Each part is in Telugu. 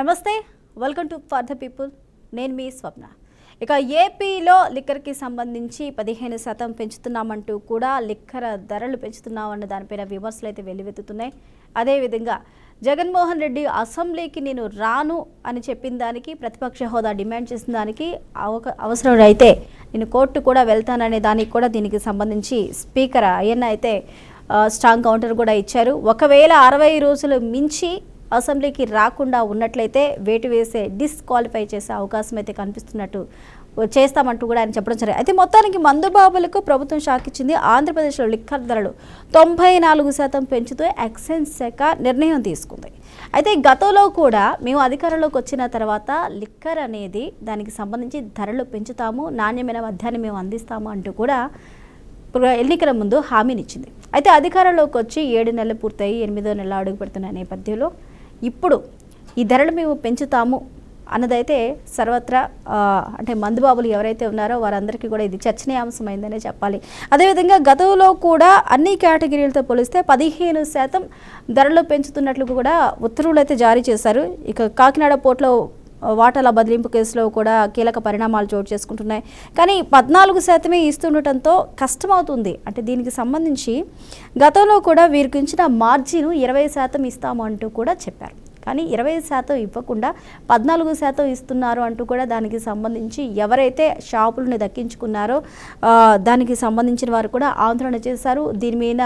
నమస్తే, welcome to for the people. నేను మీ స్వప్న. ఇక ఏపీలో లిక్కర్కి సంబంధించి 15% పెంచుతున్నామంటూ కూడా లిక్కర్ ధరలు పెంచుతున్నామన్న దానిపైన విమర్శలు అయితే వెల్లువెత్తుతున్నాయి. అదేవిధంగా జగన్మోహన్ రెడ్డి అసెంబ్లీకి నేను రాను అని చెప్పిన దానికి, ప్రతిపక్ష హోదా డిమాండ్ చేసిన దానికి అవసరం అయితే నేను కోర్టు కూడా వెళ్తాననే దానికి కూడా దీనికి సంబంధించి స్పీకర్ అయ్యన్న అయితే స్ట్రాంగ్ కౌంటర్ కూడా ఇచ్చారు. ఒకవేళ 60 రోజులు మించి అసెంబ్లీకి రాకుండా ఉన్నట్లయితే వేటు వేసే డిస్క్వాలిఫై చేసే అవకాశం అయితే కనిపిస్తున్నట్టు చేస్తామంటూ కూడా ఆయన చెప్పడం జరిగింది. అయితే మొత్తానికి మందుబాబులకు ప్రభుత్వం షాక్ ఇచ్చింది. ఆంధ్రప్రదేశ్లో లిక్కర్ ధరలు 94% పెంచుతూ ఎక్సైజ్ శాఖ నిర్ణయం తీసుకుంది. అయితే గతంలో కూడా మేము అధికారంలోకి వచ్చిన తర్వాత లిక్కర్ అనేది దానికి సంబంధించి ధరలు పెంచుతాము, నాణ్యమైన మద్యాన్ని మేము అందిస్తాము అంటూ కూడా ఎన్నికల ముందు హామీనిచ్చింది. అయితే అధికారంలోకి వచ్చి 7 నెలలు పూర్తయి 8వ నెల అడుగు పెడుతున్న నేపథ్యంలో ఇప్పుడు ఈ ధరలు మేము పెంచుతాము అన్నదైతే సర్వత్రా అంటే మందుబాబులు ఎవరైతే ఉన్నారో వారందరికీ కూడా ఇది చర్చనీయాంశమైందనే చెప్పాలి. అదేవిధంగా గతంలో కూడా అన్ని కేటగిరీలతో పోలిస్తే 15% ధరలు పెంచుతున్నట్లు కూడా ఉత్తర్వులు అయితే జారీ చేశారు. ఇక కాకినాడ పోర్టులో వాటాల బదిలింపు కేసులో కూడా కీలక పరిణామాలు చోటు చేసుకుంటున్నాయి. కానీ 14% ఇస్తుండటంతో కష్టమవుతుంది. అంటే దీనికి సంబంధించి గతంలో కూడా వీరికి ఇచ్చిన మార్జిన్ 20% ఇస్తాము అంటూ కూడా చెప్పారు. కానీ 20% ఇవ్వకుండా 14% ఇస్తున్నారు అంటూ కూడా దానికి సంబంధించి ఎవరైతే షాపులను దక్కించుకున్నారో దానికి సంబంధించిన వారు కూడా ఆందోళన చేశారు. దీని మీద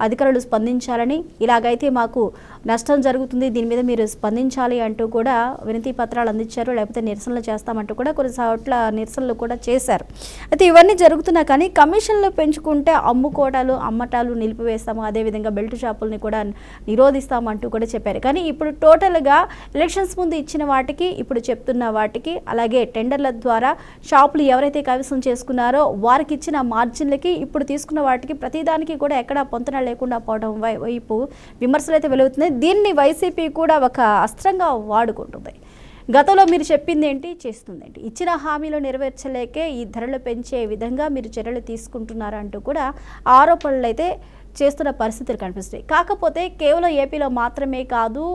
అధికారులు స్పందించాలని, ఇలాగైతే మాకు నష్టం జరుగుతుంది, దీని మీద మీరు స్పందించాలి అంటూ కూడా వినతి పత్రాలు అందించారు. లేకపోతే నిరసనలు చేస్తామంటూ కూడా కొన్ని చోట్ల నిరసనలు కూడా చేశారు. అయితే ఇవన్నీ జరుగుతున్నా కానీ కమిషన్లు పెంచుకుంటే అమ్ముకోవటాలు అమ్మటాలు నిలిపివేస్తాము, అదేవిధంగా బెల్ట్ షాపుల్ని కూడా నిరోధిస్తామంటూ కూడా చెప్పారు. కానీ ఇప్పుడు టోటల్గా ఎలక్షన్స్ ముందు ఇచ్చిన వాటికి, ఇప్పుడు చెప్తున్న వాటికి, అలాగే టెండర్ల ద్వారా షాపులు ఎవరైతే కైవసం చేసుకున్నారో వారికి ఇచ్చిన మార్జిన్లకి ఇప్పుడు తీసుకున్న వాటికి ప్రతిదానికి కూడా ఎక్కడ పొంతన లేకుండా పోవడం వైపు విమర్శలు అయితే వెలుగుతున్నాయి. దీన్ని వైసీపీ కూడా ఒక అస్త్రంగా వాడుకుంటుంది. గతంలో మీరు చెప్పింది ఏంటి, చేస్తుంది ఏంటి, ఇచ్చిన హామీలు నెరవేర్చలేకే ఈ ధరలు పెంచే విధంగా మీరు చర్యలు తీసుకుంటున్నారంటూ కూడా ఆరోపణలు అయితే చేస్తున్న పరిస్థితులు కనిపిస్తాయి. కాకపోతే కేవలం ఏపీలో మాత్రమే కాదు,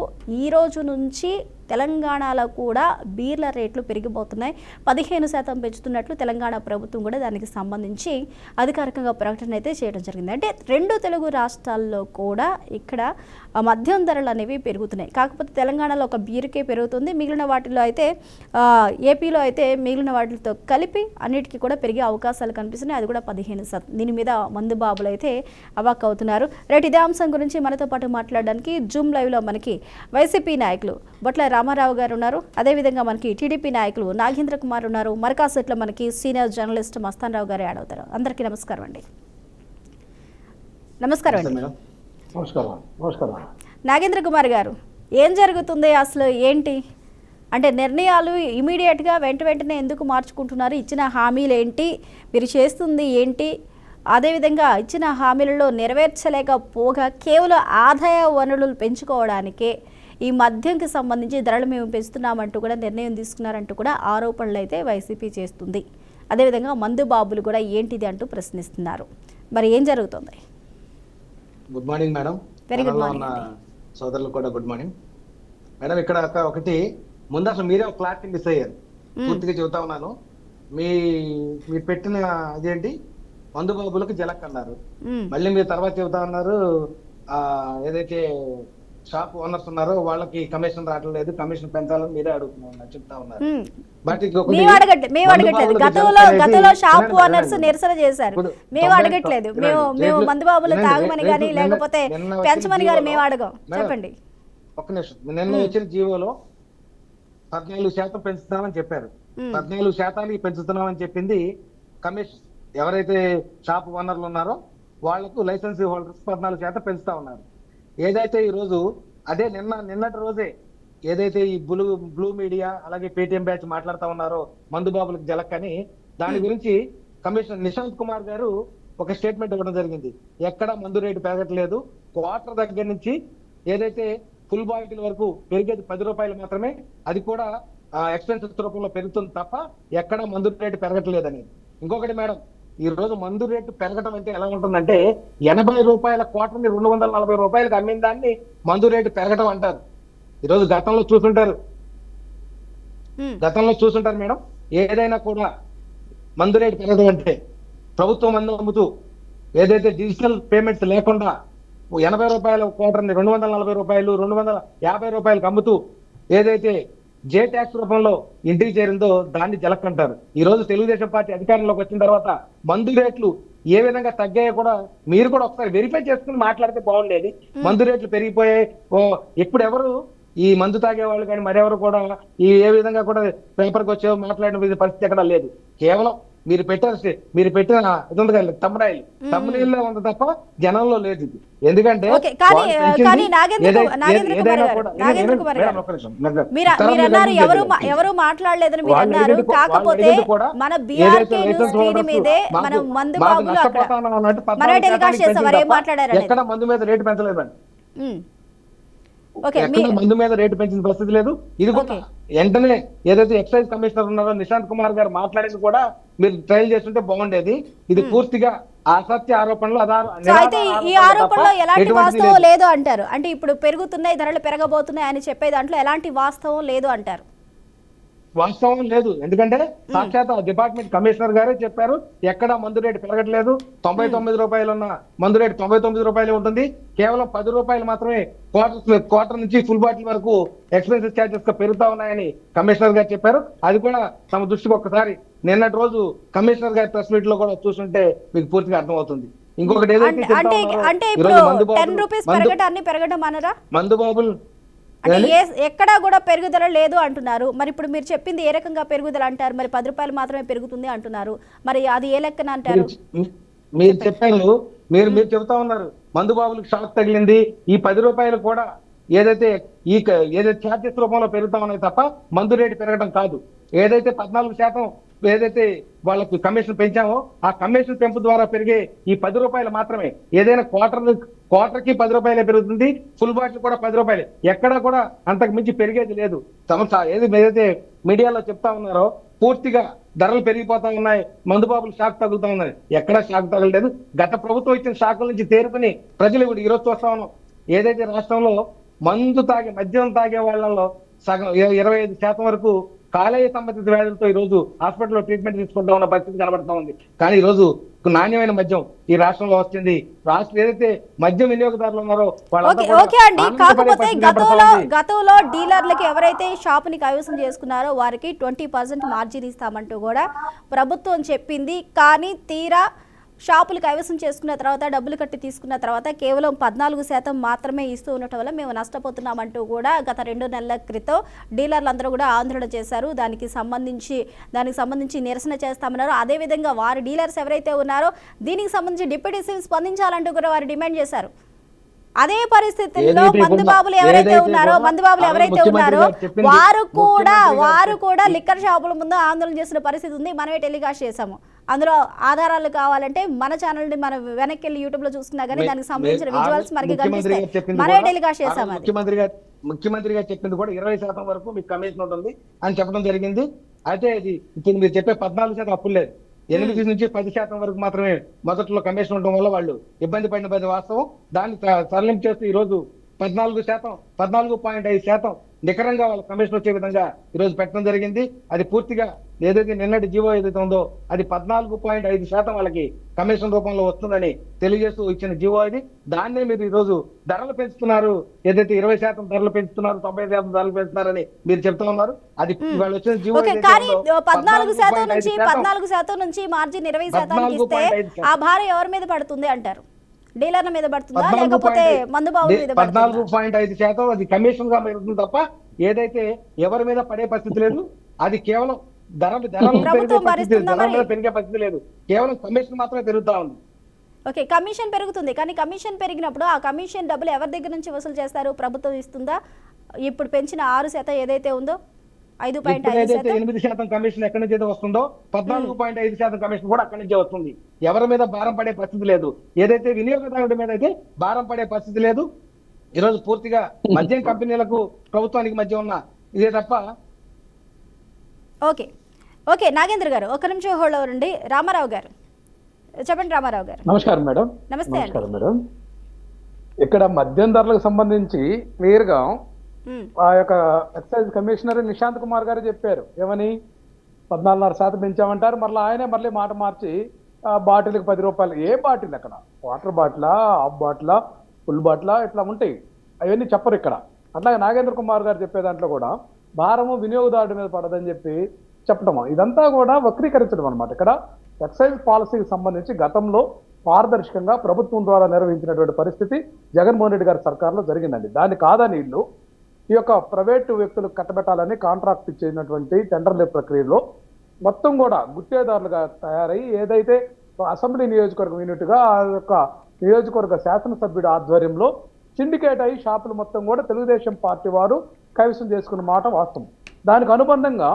ఈ రోజు నుంచి తెలంగాణలో కూడా బీర్ల రేట్లు పెరిగిపోతున్నాయి. 15% పెంచుతున్నట్లు తెలంగాణ ప్రభుత్వం కూడా దానికి సంబంధించి అధికారికంగా ప్రకటన అయితే చేయడం జరిగింది. అంటే 2 తెలుగు రాష్ట్రాల్లో కూడా ఇక్కడ మద్యం ధరలు అనేవి పెరుగుతున్నాయి. కాకపోతే తెలంగాణలో ఒక బీరుకే పెరుగుతుంది, మిగిలిన వాటిలో అయితే ఏపీలో అయితే మిగిలిన వాటితో కలిపి అన్నిటికీ కూడా పెరిగే అవకాశాలు కనిపిస్తున్నాయి. అది కూడా 15%. దీని మీద మందుబాబులు అయితే అవాక్ అవుతున్నారు. రైట్, ఇదే అంశం గురించి మనతో పాటు మాట్లాడడానికి జూమ్ లైవ్లో మనకి వైసీపీ నాయకులు బొట్ల రామారావు గారు ఉన్నారు. అదేవిధంగా మనకి టీడీపీ నాయకులు నాగేంద్ర కుమార్ ఉన్నారు. మరకాసెట్లో మనకి సీనియర్ జర్నలిస్ట్ మస్తాన్ రావు గారు యాడ్ అవుతారు. అందరికీ నమస్కారం అండి. నమస్కారం అండి. నమస్కారం. నాగేంద్ర కుమార్ గారు, ఏం జరుగుతుంది అసలు, ఏంటి అంటే నిర్ణయాలు ఇమీడియట్గా వెంటనే ఎందుకు మార్చుకుంటున్నారు? ఇచ్చిన హామీలు ఏంటి, మీరు చేస్తుంది ఏంటి? అదేవిధంగా ఇచ్చిన హామీలలో నెరవేర్చలేకపోగా కేవలం ఆదాయ వనరులు పెంచుకోవడానికే ఈ మద్యంకి సంబంధించి ధరలు మేము పెంచుతున్నామంటూ కూడా నిర్ణయం తీసుకున్నారంటూ కూడా ఆరోపణలు అయితే వైసీపీ చేస్తుంది. అదేవిధంగా మందుబాబులు కూడా ఏంటిది అంటూ ప్రశ్నిస్తున్నారు. మరి ఏం జరుగుతుంది? Good morning madam. Very good morning. సోదరులు కూడా గుడ్ మార్నింగ్ మేడం. ఇక్కడ ఒకటి ముందు అసలు మీరే ఒక క్లారిటీ మిస్ అయ్యారు. పూర్తిగా చెబుతా ఉన్నాను. మీరు పెట్టిన అదేంటి మందుబాబులకు జలక్ అన్నారు, మళ్ళీ మీరు తర్వాత చెబుతా ఉన్నారు ఏదైతే షాప్ ఓనర్స్ ఉన్నారో వాళ్ళకి కమిషన్ రావట్లేదు, కమిషన్ పెంచాలని మీరే అడుగుతున్నారు చెప్తా ఉన్నారు. బట్ గతంలో షాప్ ఓనర్స్ నిరసన చేశారు, మేము అడగట్లేదు, మేము మందుబాబులు తాగమని కానీ లేకపోతే పెంచమని కానీ మేము అడగం. చెప్పండి. ఒక్క నిమిషం. నిన్న వచ్చిన జీవోలో 14% పెంచుతున్నామని చెప్పారు. 14% పెంచుతున్నామని చెప్పింది కమిషన్. ఎవరైతే షాప్ ఓనర్లు ఉన్నారో వాళ్లకు లైసెన్స్ హోల్డర్స్ 14% పెంచుతా ఉన్నారు. ఏదైతే ఈ రోజు అదే నిన్నటి రోజే ఏదైతే ఈ బ్లూ మీడియా అలాగే పేటిఎం బ్యాచ్ మాట్లాడుతా ఉన్నారో మందుబాబులకు జలక్ అని, దాని గురించి కమిషనర్ నిశాంత్ కుమార్ గారు ఒక స్టేట్మెంట్ ఇవ్వడం జరిగింది. ఎక్కడ మందు రేటు పెరగట్లేదు, క్వార్టర్ దగ్గర నుంచి ఏదైతే ఫుల్ బాటిల్ వరకు పెరిగేది 10 రూపాయలు మాత్రమే, అది కూడా ఎక్స్పెన్సెస్ రూపంలో పెరుగుతుంది తప్ప ఎక్కడ మందు రేటు పెరగట్లేదని. ఇంకొకటి మేడం, ఈ రోజు మందు రేటు పెరగడం అంటే ఎలా ఉంటుందంటే 80 రూపాయల క్వార్టర్ని 240 రూపాయలకు అమ్మిన దాన్ని మందు రేటు పెరగడం అంటారు. ఈరోజు గతంలో చూస్తుంటారు గతంలో చూసుంటారు మేడం, ఏదైనా కూడా మందు రేటు పెరగడం అంటే ప్రభుత్వం మందు అమ్ముతూ ఏదైతే డిజిటల్ పేమెంట్స్ లేకుండా 80 రూపాయల క్వార్టర్ని 240 రూపాయలు 250 రూపాయలకు అమ్ముతూ ఏదైతే జే ట్యాక్స్ రూపంలో ఇంటికి చేరిందో దాన్ని జలక్ అంటారు. ఈ రోజు తెలుగుదేశం పార్టీ అధికారంలోకి వచ్చిన తర్వాత మందు రేట్లు ఏ విధంగా తగ్గాయో కూడా మీరు కూడా ఒకసారి వెరిఫై చేసుకుని మాట్లాడితే బాగుండేది. మందు రేట్లు పెరిగిపోయాయి. ఇప్పుడు ఎవరు ఈ మందు తాగే వాళ్ళు కానీ మరెవరు కూడా ఏ విధంగా కూడా పేపర్కి వచ్చే మాట్లాడిన పరిస్థితి ఎక్కడ లేదు. కేవలం మీరు పెట్టిన ఇది ఉంది కదా తమ్మునీళ్ళలో ఉంది తప్ప జనంలో లేదు. ఎందుకంటే ఎవరు మాట్లాడలేదని మీరు అన్నారు. కాకపోతే మన బీఆర్కే న్యూస్ టీవీ మీదే మనం మందు బాబులు మన టెలికాస్ట్ చేస్తాం. వారు ఏం మాట్లాడారు? ఎక్కడ మందు మీద రేటు పెంచలేదండి. మందు మీద రేటు పెంచిన పరిస్థితి లేదు. ఇది కూడా వెంటనే ఏదైతే ఎక్సైజ్ కమిషనర్ ఉన్నారో నిశాంత్ కుమార్ గారు మాట్లాడింది కూడా మీరు ట్రయల్ చేస్తుంటే బాగుండేది. ఇది పూర్తిగా అసత్య ఆరోపణలు. అయితే ఈ ఆరోపణలో ఎలాంటి వాస్తవం లేదు అంటారు. అంటే ఇప్పుడు పెరుగుతున్నాయి, ధరలు పెరగబోతున్నాయి అని చెప్పే దాంట్లో ఎలాంటి వాస్తవం లేదు అంటారు. వాస్తవం లేదు. ఎందుకంటే సాక్షాత్ డిపార్ట్మెంట్ కమిషనర్ గారే చెప్పారు, ఎక్కడ మందు రేటు పెరగట్లేదు. 99 రూపాయలు ఉన్న మందు రేటు 99 రూపాయలు ఉంటుంది. కేవలం 10 రూపాయలు మాత్రమే క్వార్టర్ నుంచి ఫుల్ బాటిల్ వరకు ఎక్స్పెన్సెస్ ఛార్జెస్ గా పెరుగుతా ఉన్నాయని కమిషనర్ గారు చెప్పారు. అది కూడా తమ దృష్టికి ఒక్కసారి నిన్నటి రోజు కమిషనర్ గారి ప్రెస్ మీట్ లో కూడా చూస్తుంటే మీకు పూర్తిగా అర్థమవుతుంది. ఇంకొకటి మందు బాబులు అంటే ఎక్కడా కూడా పెరుగుదల లేదు అంటున్నారు. మరి ఇప్పుడు మీరు చెప్పింది ఏ రకంగా పెరుగుదల అంటారు? మరి 10 రూపాయలు మాత్రమే పెరుగుతుంది అంటున్నారు. మరి అది ఏ లెక్కన అంటారు? మీరు చెప్పారు, మీరు చెబుతా ఉన్నారు మందు బాబులకు షాక్ తగిలింది. ఈ 10 రూపాయలు కూడా ఏదైతే ఛార్జెస్ రూపంలో పెరుగుతా ఉన్నాయి తప్ప మందు రేటు పెరగడం కాదు. ఏదైతే 14% ఏదైతే వాళ్ళకి కమిషన్ పెంచామో ఆ కమిషన్ పెంపు ద్వారా పెరిగే ఈ 10 రూపాయలు మాత్రమే. ఏదైనా క్వార్టర్కి 10 రూపాయలే పెరుగుతుంది. ఫుల్ బాటిల్ కూడా 10 రూపాయలు. ఎక్కడా కూడా అంతకు మించి పెరిగేది లేదు. ఏదైతే మీడియాలో చెప్తా ఉన్నారో పూర్తిగా ధరలు పెరిగిపోతా ఉన్నాయి, మందు బాబులు షాక్ తగులుతా ఉన్నాయి. ఎక్కడా షాక్ తగలలేదు. గత ప్రభుత్వం ఇచ్చిన షాకుల నుంచి తేరుకుని ప్రజలు ఇప్పుడు ఈరోజు చూస్తా ఉన్నాం. ఏదైతే రాష్ట్రంలో మద్యం తాగే వాళ్ళలో సగం 25% వరకు కాలేయ సంబంధిత వ్యాధులతో ఈ రోజు హాస్పిటల్లో ట్రీట్మెంట్ తీసుకుంటూ ఉన్న పరిస్థితి కనబడతా ఉంది. కానీ ఈ రోజు నాణ్యమైన మద్యం ఈ రాష్ట్రంలో వస్తుంది. ఏదైతే మద్యం వినియోగదారులు ఉన్నారో కాకపోతే గతంలో డీలర్లకి ఎవరైతే షాపుని కైవసం చేసుకున్నారో వారికి 20% మార్జిన్ ఇస్తామంటూ కూడా ప్రభుత్వం చెప్పింది. కానీ తీరా షాపులు కైవసం చేసుకున్న తర్వాత డబ్బులు కట్టి తీసుకున్న తర్వాత కేవలం 14% మాత్రమే ఇస్తూ ఉండటం వల్ల మేము నష్టపోతున్నామంటూ కూడా గత 2 నెలల క్రితం డీలర్లందరూ కూడా ఆందోళన చేశారు. దానికి సంబంధించి నిరసన చేస్తామన్నారు. అదేవిధంగా వారి డీలర్స్ ఎవరైతే ఉన్నారో దీనికి సంబంధించి డిప్యూటీ సీఎం స్పందించాలంటూ కూడా వారు డిమాండ్ చేశారు. అదే పరిస్థితుల్లో మందుబాబులు ఎవరైతే ఉన్నారో వారు కూడా లిక్కర్ షాపుల ముందు ఆందోళన చేసిన పరిస్థితి ఉంది. మనమే టెలికాస్ట్ చేశాము. అందులో ఆధారాలు కావాలంటే మన ఛానల్ ని మనం వెనక్కి వెళ్ళి యూట్యూబ్ లో చూసుకున్నా కానీ దానికి సంబంధించిన విజువల్స్ మనకి కనిపిస్తాయి. మనమే టెలికాస్ట్ చేశాము. ముఖ్యమంత్రి గారు చెప్పింది కూడా 20% వరకు మీకు కమిషన్ ఉంటుంది అని చెప్పడం జరిగింది. అయితే ఇది ఇప్పుడు మీరు చెప్పే 14% అప్పులు లేదు. 8 నుంచి 10% వరకు మాత్రమే మొదట్లో కమిషన్ ఉండడం వల్ల వాళ్ళు ఇబ్బంది పడిన వాస్తవం. దాన్ని సరళింపు చేస్తూ ఈ రోజు 14.5% నికరంగా వాళ్ళ కమిషన్ వచ్చే విధంగా ఈ రోజు పెట్టడం జరిగింది. అది పూర్తిగా ఏదైతే నిన్నటి జీవో ఏదైతే ఉందో అది 14.5% వాళ్ళకి కమిషన్ రూపంలో వస్తుందని తెలియజేస్తూ ఇచ్చిన జీవో ఇది. దాన్నే మీరు ఈ రోజు ధరలు పెంచుతున్నారు. ఏదైతే 20% ధరలు పెంచుతున్నారు, 90% ధరలు పెంచుతున్నారని మీరు చెప్తా ఉన్నారు. అది వాళ్ళు వచ్చిన జీవో 14% నుంచి మార్జిన్ 20% ఇస్తే ఆ భారం ఎవరి మీద పడుతుంది అంటారు? డీలర్ల మీద పడుతుందా లేకపోతే మందుబాబుల మీద పడుతుందా? 14.5% అది కమిషన్ గా పెరుగుతుంది తప్ప ఏదైతే ఎవరి మీద పడే పరిస్థితి లేదు. అది కేవలం ధరలు పెరిగే పరిస్థితి లేదు. కేవలం కమిషన్ మాత్రమే పెరుగుతా ఉంది. ఓకే, కమిషన్ పెరుగుతుంది. కానీ కమిషన్ పెరిగినప్పుడు ఆ కమిషన్ డబ్బులు ఎవరి దగ్గర నుంచి వసూలు చేస్తారు? ప్రభుత్వం ఇస్తుందా? ఇప్పుడు పెంచిన 6% ఏదైతే ఉందో 8% కమిషన్ ఎక్కడి నుంచి వస్తుందో 14.5% కమిషన్ కూడా అక్కడి నుంచే వస్తుంది. ఎవరి మీద భారం పడే పరిస్థితి లేదు. ఏదైతే వినియోగదారుడి మీద అయితే భారం పడే పరిస్థితి లేదు. ఈరోజు పూర్తిగా మద్యం కంపెనీలకు ప్రభుత్వానికి మధ్య ఉన్న ఇదే తప్ప. ఓకే నాగేంద్ర గారు ఒక నిమిషం హోల్డ్ అవ్వండి. రామారావు గారు చెప్పండి. రామారావు గారు నమస్కారం మేడం. నమస్తే మేడం. ఇక్కడ మద్యం ధరలకు సంబంధించి క్లియర్గా ఆ యొక్క ఎక్సైజ్ కమిషనర్ నిశాంత్ కుమార్ గారు చెప్పారు ఏమని 14.5% పెంచామంటారు. మళ్ళీ మాట మార్చి బాటిల్కి 10 రూపాయలు. ఏ బాటిల్ అక్కడ? వాటర్ బాటిలా, హాఫ్ బాటిలా, ఫుల్ బాటిలా, ఇట్లా ఉంటాయి. అవన్నీ చెప్పరు ఇక్కడ. అట్లాగే నాగేంద్ర కుమార్ గారు చెప్పే దాంట్లో కూడా భారము వినియోగదారుడి మీద పడదని చెప్పి చెప్పడం, ఇదంతా కూడా వక్రీకరించడం అనమాట. ఇక్కడ ఎక్సైజ్ పాలసీకి సంబంధించి గతంలో పారదర్శకంగా ప్రభుత్వం ద్వారా నిర్వహించినటువంటి పరిస్థితి జగన్మోహన్ రెడ్డి గారి సర్కార్లో జరిగిందండి. దాన్ని కాదని వీళ్ళు ఈ యొక్క ప్రైవేటు వ్యక్తులకు కట్టబెట్టాలని కాంట్రాక్ట్ ఇచ్చినటువంటి టెండర్ల ప్రక్రియలో మొత్తం కూడా గుత్తేదారులుగా తయారై ఏదైతే అసెంబ్లీ నియోజకవర్గం యూనిట్గా ఆ యొక్క నియోజకవర్గ శాసనసభ్యుడి ఆధ్వర్యంలో సిండికేట్ అయ్యి షాపులు మొత్తం కూడా తెలుగుదేశం పార్టీ వారు కైవసం చేసుకున్న మాట వాస్తవం. దానికి అనుబంధంగా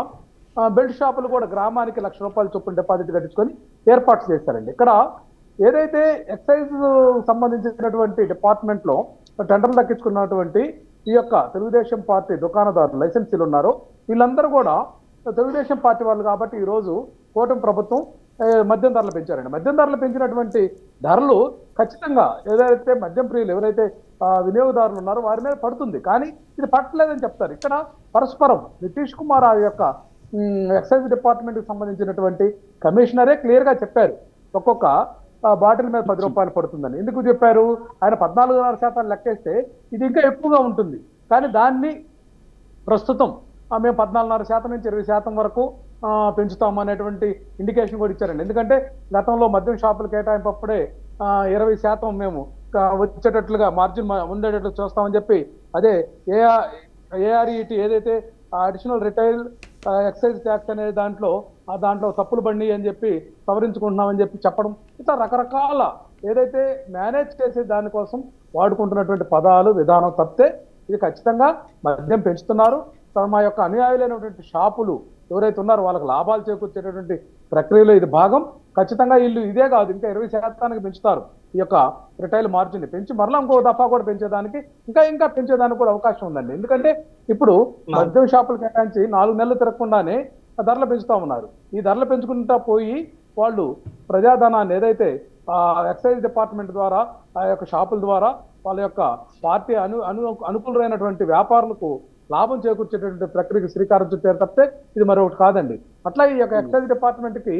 బెల్ట్ షాపులు కూడా గ్రామానికి ₹1,00,000 చొప్పున డిపాజిట్ కట్టించుకొని ఏర్పాట్లు చేశారండి. ఇక్కడ ఏదైతే ఎక్సైజ్ సంబంధించినటువంటి డిపార్ట్మెంట్లో టెండర్లు దక్కించుకున్నటువంటి ఈ యొక్క తెలుగుదేశం పార్టీ దుకాణదారులు లైసెన్సీలు ఉన్నారో వీళ్ళందరూ కూడా తెలుగుదేశం పార్టీ వాళ్ళు కాబట్టి ఈరోజు కూటమి ప్రభుత్వం మద్యం ధరలు పెంచారండి. మద్యం ధరలు పెంచినటువంటి ధరలు ఖచ్చితంగా ఏదైతే మద్యం ప్రియులు ఎవరైతే వినియోగదారులు ఉన్నారో వారి మీద పడుతుంది. కానీ ఇది పట్టలేదని చెప్తారు. ఇక్కడ పరస్పరం నితీష్ కుమార్ ఆ యొక్క ఎక్సైజ్ డిపార్ట్మెంట్కి సంబంధించినటువంటి కమిషనరే క్లియర్గా చెప్పారు ఒక్కొక్క బాటిల్ మీద ₹10 పడుతుందని. ఎందుకు చెప్పారు? ఆయన 14.5% లెక్కేస్తే ఇది ఇంకా ఎక్కువగా ఉంటుంది. కానీ దాన్ని ప్రస్తుతం మేము 14.5% నుంచి 20% వరకు పెంచుతాము అనేటువంటి ఇండికేషన్ కూడా ఇచ్చారండి. ఎందుకంటే గతంలో మద్యం షాపులు కేటాయింపప్పుడే 20% మేము వచ్చేటట్లుగా మార్జిన్ ఉండేటట్లు చూస్తామని చెప్పి అదే ఏఆర్ఈటీ ఏదైతే అడిషనల్ రిటైల్ ఎక్సైజ్ ట్యాక్స్ అనే దాంట్లో తప్పులు బండి అని చెప్పి సవరించుకుంటున్నామని చెప్పి చెప్పడం, ఇట్లా రకరకాల ఏదైతే మేనేజ్ చేసే దానికోసం వాడుకుంటున్నటువంటి పదాలు విధానం తప్పితే ఇది ఖచ్చితంగా మద్యం పెంచుతున్నారు. మా యొక్క అనుయాయులైనటువంటి షాపులు ఎవరైతే ఉన్నారో వాళ్ళకి లాభాలు చేకూర్చేటటువంటి ప్రక్రియలో ఇది భాగం. ఖచ్చితంగా వీళ్ళు ఇదే కాదు ఇంకా 20% పెంచుతారు. ఈ యొక్క రిటైల్ మార్జిన్ పెంచి మరలా ఇంకో దఫా కూడా పెంచేదానికి ఇంకా పెంచేదానికి కూడా అవకాశం ఉందండి. ఎందుకంటే ఇప్పుడు మద్యం షాపులు కేటాయించి 4 నెలలు తిరగకుండానే ధరలు పెంచుతా ఉన్నారు. ఈ ధరలు పెంచుకుంటా పోయి వాళ్ళు ప్రజాధనాన్ని ఏదైతే ఎక్సైజ్ డిపార్ట్మెంట్ ద్వారా ఆ యొక్క షాపుల ద్వారా వాళ్ళ యొక్క పార్టీ అనుకూలమైనటువంటి వ్యాపారులకు లాభం చేకూర్చేటటువంటి ప్రక్రియకి శ్రీకారం చుట్టారు తప్పితే ఇది మరొకటి కాదండి. అట్లా ఈ యొక్క ఎక్సైజ్ డిపార్ట్మెంట్కి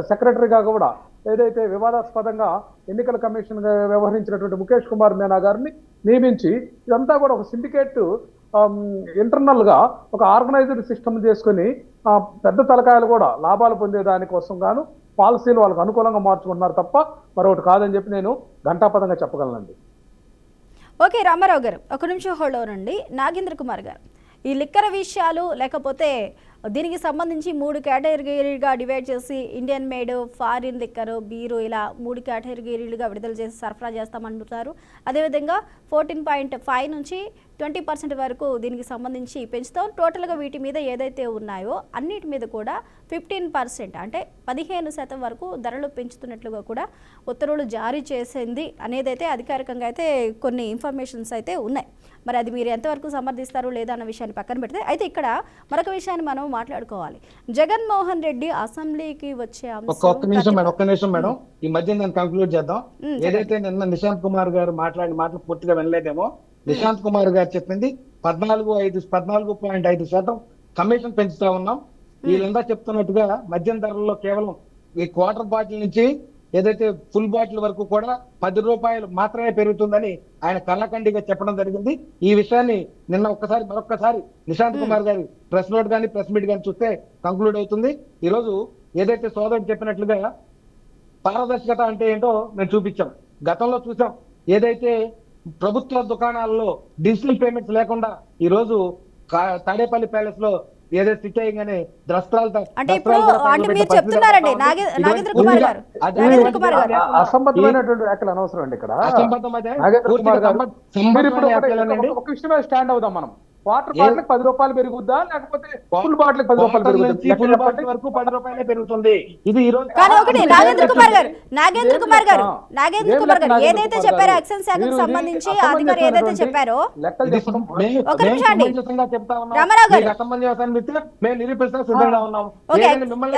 సెక్రటరీగా కూడా ఏదైతే వివాదాస్పదంగా ఎన్నికల కమిషన్ వ్యవహరించినటువంటి ముఖేష్ కుమార్ మీనా గారిని నియమించి ఇదంతా కూడా ఒక సిండికేట్ ఇంటర్నల్ గా ఒక ఆర్గనైజ్డ్ సిస్టమ్ చేసుకుని పెద్ద తలకాయలు కూడా లాభాలు పొందే దానికోసం గాను పాలసీలు వాళ్ళకు అనుకూలంగా మార్చుకుంటున్నారు తప్ప మరొకటి కాదని చెప్పి నేను ఘంటాపథంగా చెప్పగలనండి. ఓకే రామారావు గారు, ఒక నిమిషం హోల్డ్ అవ్వండి. నాగేంద్ర కుమార్ గారు, ఈ లిక్కర్ విషయాలు లేకపోతే దీనికి సంబంధించి 3 కేటగిరీగా డివైడ్ చేసి Indian made, foreign liquor, beer ఇలా 3 కేటగిరీలుగా విడుదల చేసి సరఫరా చేస్తామంటున్నారు. అదేవిధంగా 14.5 నుంచి 20% వరకు దీనికి సంబంధించి పెంచుతాం. టోటల్గా వీటి మీద ఏదైతే ఉన్నాయో అన్నిటి మీద కూడా 15% అంటే 15% వరకు ధరలు పెంచుతున్నట్లుగా కూడా ఉత్తర్వులు జారీ చేసింది అనేదైతే అధికారికంగా అయితే కొన్ని ఇన్ఫర్మేషన్స్ అయితే ఉన్నాయి. మరి అది మీరు ఎంతవరకు సమర్థిస్తారు లేదా అన్న విషయాన్ని పక్కన పెడితే అయితే ఇక్కడ మరొక విషయాన్ని మనం మాట్లాడుకోవాలి. జగన్మోహన్ రెడ్డి అసెంబ్లీకి వచ్చే ఒక్క నిమిషం మేడం, ఈ మధ్య నేను కంక్లూడ్ చేద్దాం. ఏదైతే నిన్న నిశాంత్ కుమార్ గారు మాట్లాడిన మాటలు పూర్తిగా వినలేదేమో. నిశాంత్ కుమార్ గారు చెప్పింది 14.5% కమిషన్ పెంచుతా ఉన్నాం. వీళ్ళంతా చెప్తున్నట్టుగా మద్యం ధరల్లో కేవలం ఈ క్వార్టర్ బాటిల్ నుంచి ఏదైతే ఫుల్ బాటిల్ వరకు కూడా ₹10 మాత్రమే పెరుగుతుందని ఆయన కళ్ళకండిగా చెప్పడం జరిగింది. ఈ విషయాన్ని నిన్న మరొక్కసారి నిశాంత్ కుమార్ గారి ప్రెస్ నోట్ కానీ ప్రెస్ మీట్ కానీ చూస్తే కంక్లూడ్ అవుతుంది. ఈ రోజు ఏదైతే సోదరుడు చెప్పినట్లుగా పారదర్శకత అంటే ఏంటో మేము చూపించాం. గతంలో చూసాం ఏదైతే ప్రభుత్వ దుకాణాల్లో డిజిటల్ పేమెంట్స్ లేకుండా ఈ రోజు తాడేపల్లి ప్యాలెస్ లో ఏదైతే స్విచ్ అయ్యగానే అసంబద్ధమైనటువంటి వ్యాఖ్యలు అనవసరం అండి. ఇక్కడ ఒక విషయమే స్టాండ్ అవుదాం మనం. వాటర్ బాటిల్ ₹10 పెరుగుద్దా లేకపోతే ఫుల్ బాటిల్ ₹10 పెరుగుతుంది? ఇది ఈ రోజు నాగేంద్ర కుమార్ గారు ఏదైతే చెప్పారో ఎక్సైజ్ శాఖకు సంబంధించి అధికారి ఏదైతే చెప్పారో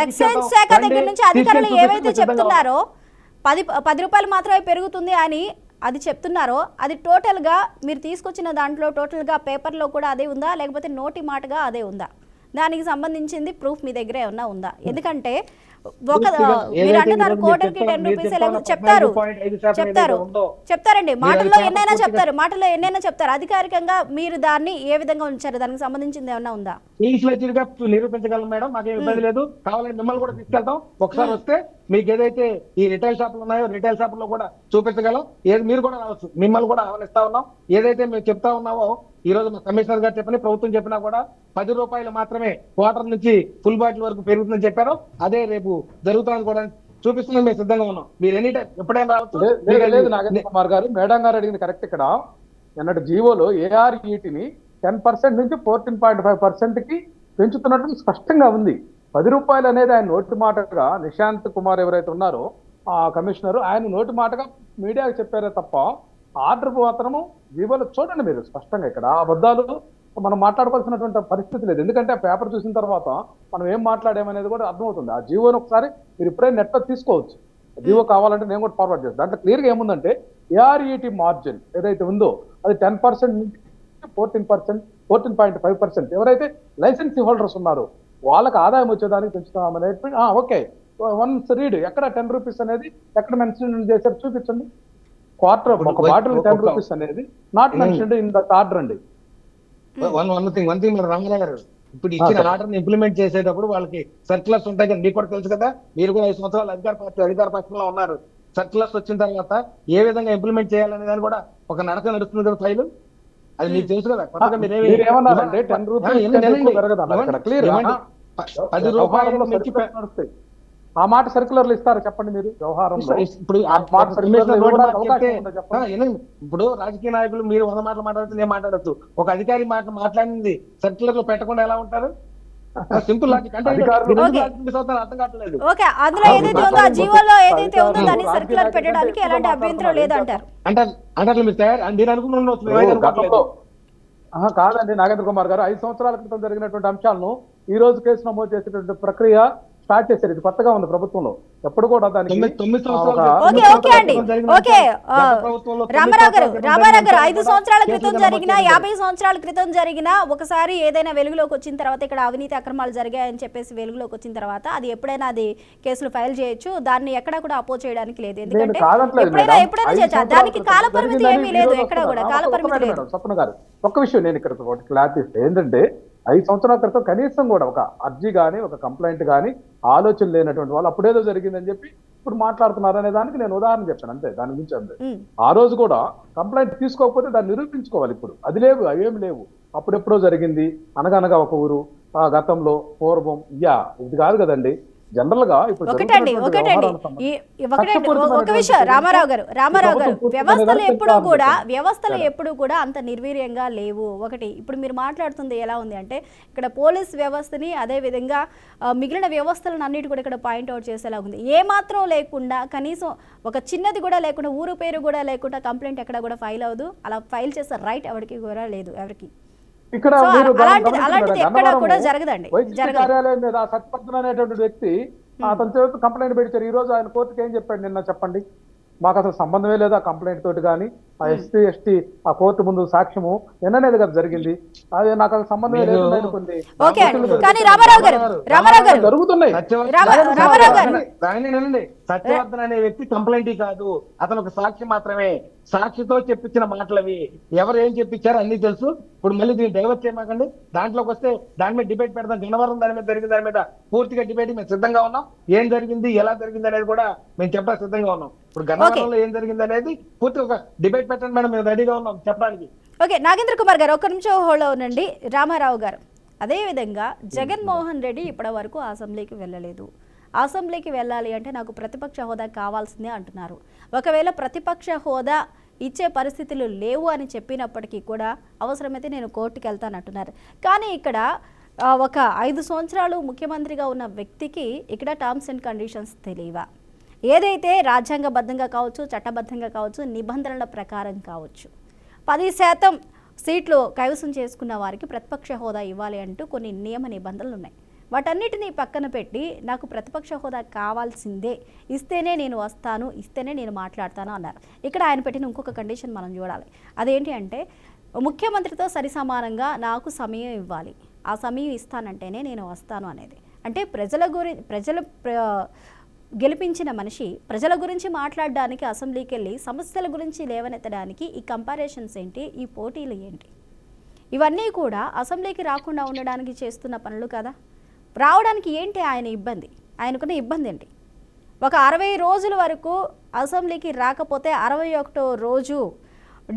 ఎక్సైజ్ శాఖ దగ్గర నుంచి అధికారులు ఏవైతే చెప్తున్నారో ₹10 మాత్రమే పెరుగుతుంది అని అది చెప్తున్నారో అది టోటల్గా మీరు తీసుకొచ్చిన దాంట్లో టోటల్గా పేపర్లో కూడా అదే ఉందా, లేకపోతే నోటి మాటగా అదే ఉందా? దానికి సంబంధించింది ప్రూఫ్ మీ దగ్గర ఏమన్నా ఉందా? ఎందుకంటే మీరు అంటున్నారు కోటర్కి 10 రూపీస్ చెప్తారండి, మాటల్లో ఎన్నైనా చెప్తారు. అధికారికంగా మీరు దాన్ని ఏ విధంగా ఉంచారు? దానికి సంబంధించింది ఏమన్నా ఉందా? నిరూపించగలం మేడం, మాకేం ఇబ్బంది లేదు. కావాలంటే మిమ్మల్ని కూడా తీసుకెళ్తాం. ఒకసారి వస్తే మీకు ఏదైతే ఈ రిటైల్ షాపులు ఉన్నాయో రిటైల్ షాపుల్లో కూడా చూపించగలం. ఏది మీరు కూడా రావచ్చు, మిమ్మల్ని కూడా ఆహ్వానిస్తా ఉన్నాం. ఏదైతే మేము చెప్తా ఉన్నామో ఈ రోజు మా కమిషనర్ గారు చెప్పని ప్రభుత్వం చెప్పినా కూడా 10 రూపాయలు మాత్రమే క్వార్టర్ నుంచి ఫుల్ బాటిల్ వరకు పెరుగుతుందని చెప్పారు. అదే రేపు జరుగుతుందని కూడా చూపిస్తున్నాం. మేము సిద్ధంగా ఉన్నాం. మీరు ఎనీ టైం ఎప్పుడైనా రావచ్చు. లేదు నాగేంద్ర కుమార్ గారు, మేడం గారు అడిగింది కరెక్ట్. ఇక్కడ నిన్నటి జీవోలో ARETని 10% నుంచి 14.5% కి పెంచుతున్నట్టు స్పష్టంగా ఉంది. 10 రూపాయలు అనేది ఆయన నోటి మాటగా నిశాంత్ కుమార్ ఎవరైతే ఉన్నారో ఆ కమిషనర్, ఆయన నోటి మాటగా మీడియాకి చెప్పారే తప్ప ఆర్డర్ మాత్రము జీవోలో చూడండి మీరు స్పష్టంగా. ఇక్కడ అబద్ధాలు మనం మాట్లాడుకోవాల్సినటువంటి పరిస్థితి లేదు. ఎందుకంటే ఆ పేపర్ చూసిన తర్వాత మనం ఏం మాట్లాడామనేది కూడా అర్థమవుతుంది. ఆ జీవోని ఒకసారి మీరు ఇప్పుడే నెట్లో తీసుకోవచ్చు. జీవో కావాలంటే నేను కూడా ఫార్వర్డ్ చేస్తాను. దాంట్లో క్లియర్గా ఏముందంటే ARET మార్జిన్ ఏదైతే ఉందో అది 10% నుంచి 14.5%. ఎవరైతే లైసెన్స్ హోల్డర్స్ ఉన్నారో వాళ్ళకి ఆదాయం వచ్చేదానికి పెంచుతామనేది ఓకే. వన్స్ రీడ్ ఎక్కడ 10 రూపీస్ అనేది ఎక్కడ మెన్షన్ చేశారు చూపించండి. క్వార్టర్ ఒక బాటిల్ 10 రూపీస్ అనేది not mentioned in that order అండి. వన్ థింగ్ రామారావు గారు, ఇప్పుడు ఇచ్చిన ఆర్డర్ ఇంప్లిమెంట్ చేసేటప్పుడు వాళ్ళకి సర్క్యులర్స్ ఉంటాయి కదా, మీకు కూడా తెలుసు కదా. మీరు కూడా 5 సంవత్సరాలు అధికార పక్షంలో ఉన్నారు. సర్క్యులర్స్ వచ్చిన తర్వాత ఏ విధంగా ఇంప్లిమెంట్ చేయాలనే దాన్ని కూడా ఒక నడక నడుస్తుంది కదా ఫైలు. అది మీకు తెలుసు కదా. కొత్తగా మీరేమన్నారంటే 10 రూపీస్ క్లియర్ 10 రూపాయలు నడుస్తాయి. ఆ మాట సర్క్యులర్లు ఇస్తారు చెప్పండి మీరు వ్యవహారంలో. ఇప్పుడు రాజకీయ నాయకులు మీరు 100 మాటలు మాట్లాడితే నేను మాట్లాడచ్చు. ఒక అధికారి మాట్లాడింది సర్క్యులర్ లో పెట్టకుండా ఎలా ఉంటారు? Simple logic. అంటే అర్థం కావట్లేదు. ఓకే, అందులో ఏదైతే ఉందో ఆ జీవోలో ఏదైతే ఉందో దాన్ని సర్క్యులర్ పెట్టడానికి ఎలాంటి అభ్యంతరం లేదంటారు. అంటే మీరు అనుకుంటున్నారు కాదండి నాగేంద్ర కుమార్ గారు. 5 సంవత్సరాల క్రితం జరిగినటువంటి అంశాలను ఈ రోజు కేసు నమోదు చేసేటువంటి ప్రక్రియ స్టార్ట్ చేశారు. ఇది కొత్తగా ఉంది ప్రభుత్వంలో. ఎప్పుడు కూడా దానికి రామారావు గారు 5 సంవత్సరాల క్రితం జరిగిన 50 సంవత్సరాల క్రితం జరిగిన ఒకసారి ఏదైనా వెలుగులోకి వచ్చిన తర్వాత ఇక్కడ అవినీతి అక్రమాలు జరిగాయని చెప్పేసి వెలుగులోకి వచ్చిన తర్వాత అది ఎప్పుడైనా అది కేసులు ఫైల్ చేయొచ్చు. దాన్ని ఎక్కడ కూడా అపోజ్ చేయడానికి లేదు. ఎందుకంటే ఎప్పుడైనా చేయొచ్చు. దానికి కాలపరిమితి ఏమీ లేదు. ఎక్కడ కూడా కాలపరిమితి లేదు. స్వప్న గారు ఒక్క విషయం నేను ఇక్కడ క్లారిటీ ఇస్తే ఏంటంటే 5 సంవత్సరాల క్రితం కనీసం కూడా ఒక అర్జీ కానీ ఒక కంప్లైంట్ కానీ ఆలోచన లేనటువంటి వాళ్ళు అప్పుడేదో జరిగిందని చెప్పి ఇప్పుడు మాట్లాడుతున్నారు అనే దానికి నేను ఉదాహరణ చెప్పాను అంతే. దాని గురించి అంతే. ఆ రోజు కూడా కంప్లైంట్ తీసుకోకపోతే దాన్ని నిరూపించుకోవాలి. ఇప్పుడు అది లేవు, అవేమి లేవు. అప్పుడెప్పుడో జరిగింది అనగనగా ఒక ఊరు గతంలో పూర్వం ఇది కాదు కదండి. జనరల్ గా ఇప్పుడు ఒక విషయం రామారావు గారు వ్యవస్థలు ఎప్పుడు కూడా అంత నిర్వీర్యంగా లేవు. ఒకటి ఇప్పుడు మీరు మాట్లాడుతుంది ఎలా ఉంది అంటే ఇక్కడ పోలీస్ వ్యవస్థని అదే విధంగా మిగిలిన వ్యవస్థలను అన్నిటి కూడా ఇక్కడ పాయింట్అవుట్ చేసేలా ఉంది. ఏ మాత్రం లేకుండా కనీసం ఒక చిన్నది కూడా లేకుండా ఊరు పేరు కూడా లేకుండా కంప్లైంట్ ఎక్కడ కూడా ఫైల్ అవ్వదు. అలా ఫైల్ చేసే రైట్ ఎవరికి కూడా లేదు. ఎవరికి ఇక్కడ ఎక్కడ కూడా జరగదండి. కార్యాలయం మీద సత్యవర్ధన్ అనేటువంటి వ్యక్తి అతని చేతి కంప్లైంట్ పెట్టారు. ఈ రోజు ఆయన కోర్టుకి ఏం చెప్పాడు నిన్న చెప్పండి? మాకు అసలు సంబంధమే లేదు ఆ కంప్లైంట్ తోటి. కానీ ఆ SC/ST ఆ కోర్టు ముందు సాక్ష్యము నిన్ననేది కదా జరిగింది. అది నాకు అసలు సంబంధమే లేదు అనుకుంది. జరుగుతున్నాయి. సత్యవర్ధన్ అనే వ్యక్తి కంప్లైంట్ కాదు, అతను ఒక సాక్షి మాత్రమే. సాక్షితో చెప్పించిన మాటలవి. ఎవరు ఏం చెప్పించారో అన్ని తెలుసు. ఇప్పుడు మళ్ళీ దీన్ని డైవర్ట్ చేయమాకండి. దాంట్లోకి వస్తే దాని మీద డిబేట్ పెడదాం. గన్నవరం దాని మీద జరిగిన దాని మీద పూర్తిగా డిబేట్ మేము సిద్ధంగా ఉన్నాం. ఏం జరిగింది ఎలా జరిగింది అనేది కూడా మేము చెప్పడానికి సిద్ధంగా ఉన్నాం. ఇప్పుడు గన్నవరంలో ఏం జరిగింది అనేది పూర్తిగా ఒక డిబేట్ పెట్టండి మేడం, మేము రెడీగా ఉన్నాం చెప్పడానికి. ఓకే నాగేంద్ర కుమార్ గారు ఒక్క నిమిషం హోల్డ్ అవునండి. రామారావు గారు అదేవిధంగా జగన్మోహన్ రెడ్డి ఇప్పటి వరకు అసెంబ్లీకి వెళ్ళలేదు. అసెంబ్లీకి వెళ్ళాలి అంటే నాకు ప్రతిపక్ష హోదా కావాల్సిందే అంటున్నారు. ఒకవేళ ప్రతిపక్ష హోదా ఇచ్చే పరిస్థితులు లేవు అని చెప్పినప్పటికీ కూడా అవసరమైతే నేను కోర్టుకి వెళ్తానంటున్నారు. కానీ ఇక్కడ ఒక 5 సంవత్సరాలు ముఖ్యమంత్రిగా ఉన్న వ్యక్తికి ఇక్కడ టర్మ్స్ అండ్ కండిషన్స్ తెలియవా? ఏదైతే రాజ్యాంగబద్ధంగా కావచ్చు, చట్టబద్ధంగా కావచ్చు, నిబంధనల ప్రకారం కావచ్చు 10% సీట్లు కైవసం చేసుకున్న వారికి ప్రతిపక్ష హోదా ఇవ్వాలి అంటూ కొన్ని నియమ నిబంధనలు ఉన్నాయి. వాటన్నిటినీ పక్కన పెట్టి నాకు ప్రతిపక్ష హోదా కావాల్సిందే, ఇస్తేనే నేను వస్తాను, ఇస్తేనే నేను మాట్లాడతాను అన్నారు. ఇక్కడ ఆయన పెట్టిన ఇంకొక కండిషన్ మనం చూడాలి. అదేంటి అంటే ముఖ్యమంత్రితో సరిసమానంగా నాకు సమయం ఇవ్వాలి, ఆ సమయం ఇస్తానంటేనే నేను వస్తాను అనేది. అంటే ప్రజలు గెలిపించిన మనిషి ప్రజల గురించి మాట్లాడడానికి అసెంబ్లీకి వెళ్ళి సమస్యల గురించి లేవనెత్తడానికి ఈ కంపారిజన్స్ ఏంటి, ఈ పోటీలు ఏంటి, ఇవన్నీ కూడా అసెంబ్లీకి రాకుండా ఉండడానికి చేస్తున్న పనులు కదా. రావడానికి ఏంటి ఆయన ఇబ్బంది, ఆయనకున్న ఇబ్బంది ఏంటి? ఒక 60 రోజుల వరకు అసెంబ్లీకి రాకపోతే 61వ రోజు